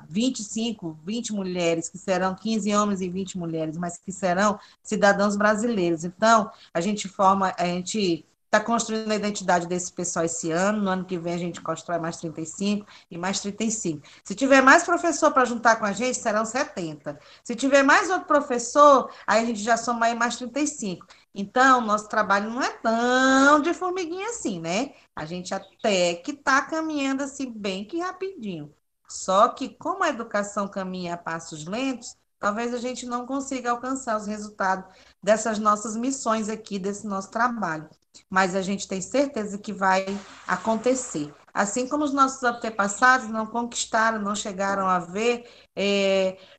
25, 20 mulheres, que serão 15 homens e 20 mulheres, mas que serão cidadãos brasileiros. Então, a gente está construindo a identidade desse pessoal esse ano, no ano que vem a gente constrói mais 35 e mais 35. Se tiver mais professor para juntar com a gente, serão 70. Se tiver mais outro professor, aí a gente já soma aí mais 35. Então, nosso trabalho não é tão de formiguinha assim, né? A gente até que está caminhando assim bem que rapidinho. Só que, como a educação caminha a passos lentos, talvez a gente não consiga alcançar os resultados dessas nossas missões aqui, desse nosso trabalho. Mas a gente tem certeza que vai acontecer. Assim como os nossos antepassados não conquistaram, não chegaram a ver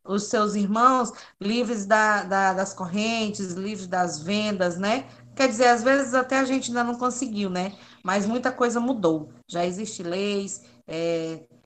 os seus irmãos livres das correntes, livres das vendas, né? Quer dizer, às vezes até a gente ainda não conseguiu, né? Mas muita coisa mudou. Já existem leis,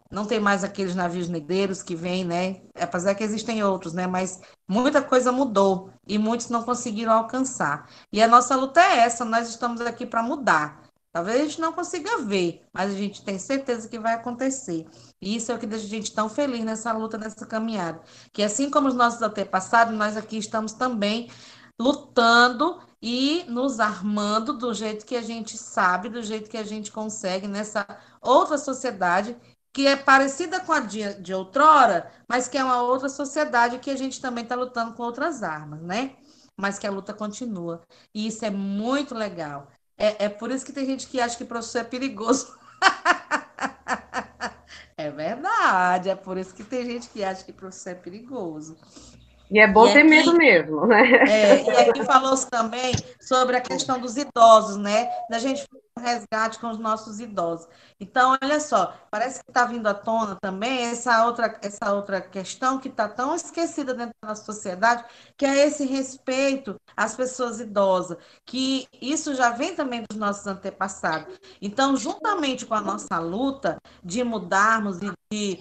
não tem mais aqueles navios negreiros que vêm, né? Apesar que existem outros, né? Mas muita coisa mudou e muitos não conseguiram alcançar. E a nossa luta é essa, nós estamos aqui para mudar. Talvez a gente não consiga ver, mas a gente tem certeza que vai acontecer. E isso é o que deixa a gente tão feliz nessa luta, nessa caminhada. Que assim como os nossos antepassados, nós aqui estamos também lutando e nos armando do jeito que a gente sabe, do jeito que a gente consegue nessa outra sociedade que é parecida com a de outrora, mas que é uma outra sociedade que a gente também está lutando com outras armas, né? Mas que a luta continua. E isso é muito legal. É por isso que tem gente que acha que professor é perigoso. É verdade, é por isso que tem gente que acha que professor é perigoso. E é bom ter medo mesmo, né? E aqui falou-se também sobre a questão dos idosos, né? Da gente fazer um resgate com os nossos idosos. Então, olha só, parece que está vindo à tona também essa outra questão que está tão esquecida dentro da nossa sociedade, que é esse respeito às pessoas idosas, que isso já vem também dos nossos antepassados. Então, juntamente com a nossa luta de mudarmos e de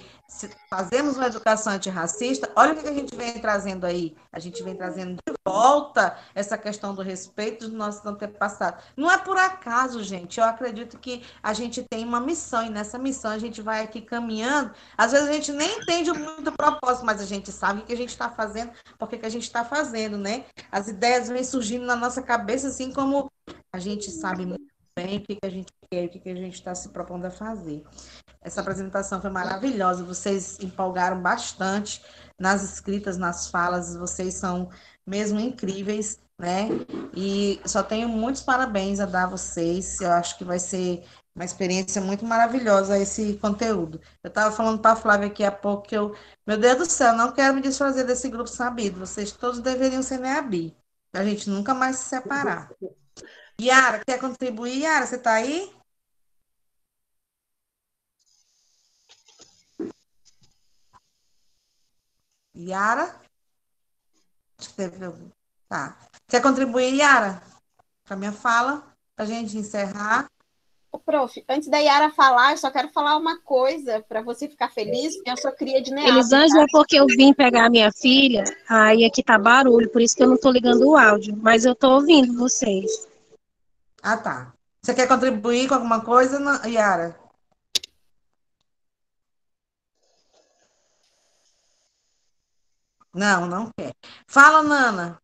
fazermos uma educação antirracista, olha o que a gente vem trazendo aí. A gente vem trazendo de volta essa questão do respeito dos nossos antepassados. Não é por acaso, gente. Eu acredito que a gente tem uma missão, e nessa missão a gente vai aqui caminhando. Às vezes a gente nem entende muito o propósito, mas a gente sabe o que a gente está fazendo, porque que a gente está fazendo, né? As ideias vêm surgindo na nossa cabeça, assim como a gente sabe muito bem o que a gente quer, o que a gente está se propondo a fazer. Essa apresentação foi maravilhosa, vocês empolgaram bastante nas escritas, nas falas, vocês são mesmo incríveis, né? E só tenho muitos parabéns a dar a vocês, eu acho que vai ser uma experiência muito maravilhosa esse conteúdo. Eu estava falando para a Flávia aqui há pouco que meu Deus do céu, não quero me desfazer desse grupo sabido, vocês todos deveriam ser NEABI, para a gente nunca mais se separar. Yara, quer contribuir? Yara, você está aí? Yara? Acho que deve... Tá. Quer contribuir, Yara, para a minha fala, para a gente encerrar? Ô, prof, antes da Yara falar, eu só quero falar uma coisa para você ficar feliz, porque eu sou cria de NEAB. Elisângela, é porque eu vim pegar minha filha, aí aqui tá barulho, por isso que eu não tô ligando o áudio, mas eu tô ouvindo vocês. Ah, tá. Você quer contribuir com alguma coisa, Yara? Não, não quer. Fala, Nana.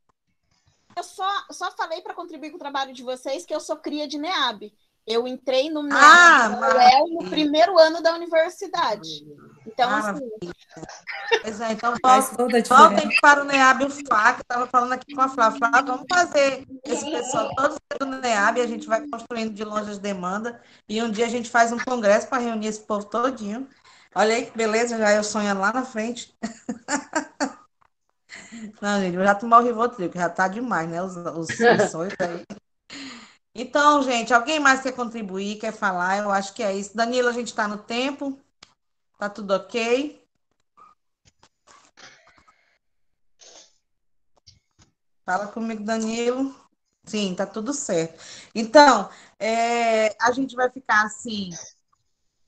Eu só falei para contribuir com o trabalho de vocês que eu sou cria de NEAB. Eu entrei no NEAB no primeiro ano da universidade. Então, assim... Pois é, então voltem para o NEAB e o FA, que eu estava falando aqui com a Flávia. Flávia, vamos fazer esse pessoal todo do NEAB, a gente vai construindo de longe as demandas, e um dia a gente faz um congresso para reunir esse povo todinho. Olha aí que beleza, já eu sonhando lá na frente. Não, gente, eu já tomei o Rivotril, que já tá demais, né? Os sonhos aí. Então, gente, alguém mais quer contribuir, quer falar? Eu acho que é isso. Danilo, a gente está no tempo? Tá tudo ok? Fala comigo, Danilo. Sim, tá tudo certo. Então, a gente vai ficar assim.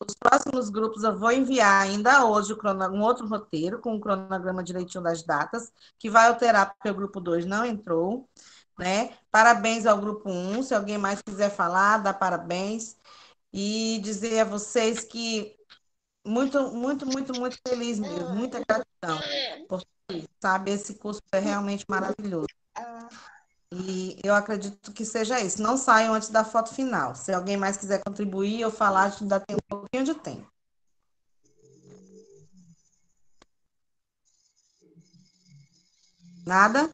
Os próximos grupos eu vou enviar ainda hoje um outro roteiro com o cronograma direitinho das datas, que vai alterar porque o grupo 2 não entrou, né? Parabéns ao grupo 1, se alguém mais quiser falar, dá parabéns. E dizer a vocês que muito, muito, muito, muito feliz mesmo, muita gratidão, porque, sabe, esse curso é realmente maravilhoso. E eu acredito que seja isso. Não saiam antes da foto final. Se alguém mais quiser contribuir ou falar, a gente ainda tem um pouquinho de tempo. Nada?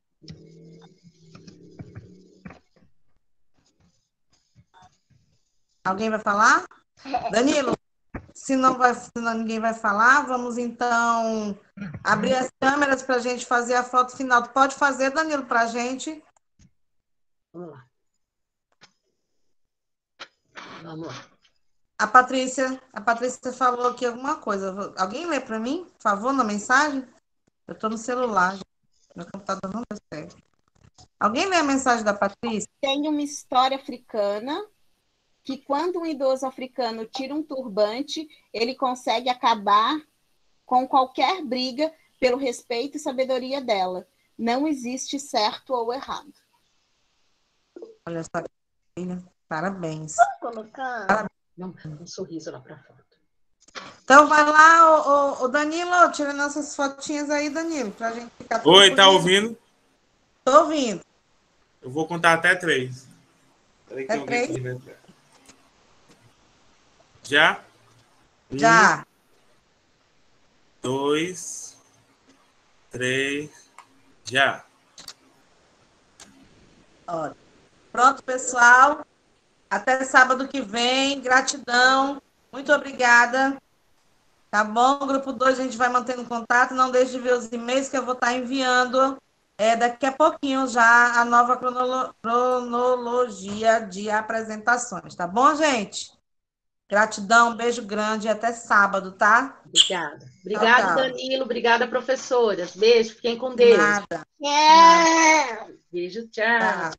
Alguém vai falar? Danilo, se ninguém vai falar, vamos então abrir as câmeras para a gente fazer a foto final. Tu pode fazer, Danilo, para a gente? Vamos lá. Vamos lá. A Patrícia falou aqui alguma coisa. Alguém lê para mim, por favor, na mensagem? Eu estou no celular, meu computador não deu certo. Alguém lê a mensagem da Patrícia? Tem uma história africana que quando um idoso africano tira um turbante, ele consegue acabar com qualquer briga pelo respeito e sabedoria dela. Não existe certo ou errado. Olha só, filha. Parabéns. Posso colocar? Parabéns. Um sorriso lá para fora. Então vai lá, o Danilo, tira nossas fotinhas aí, Danilo, pra gente ficar... Oi, tá ouvindo? Tô ouvindo. Eu vou contar até 3. Até 3? Já? Já. 2, 3, já. Ó, pronto, pessoal. Até sábado que vem. Gratidão. Muito obrigada. Tá bom? Grupo 2, a gente vai mantendo contato. Não deixe de ver os e-mails que eu vou estar enviando daqui a pouquinho já a nova cronologia de apresentações. Tá bom, gente? Gratidão, um beijo grande e até sábado, tá? Obrigada. Obrigada, tchau. Danilo. Obrigada, professoras. Beijo, fiquem com Deus. Nada. Beijo, tchau.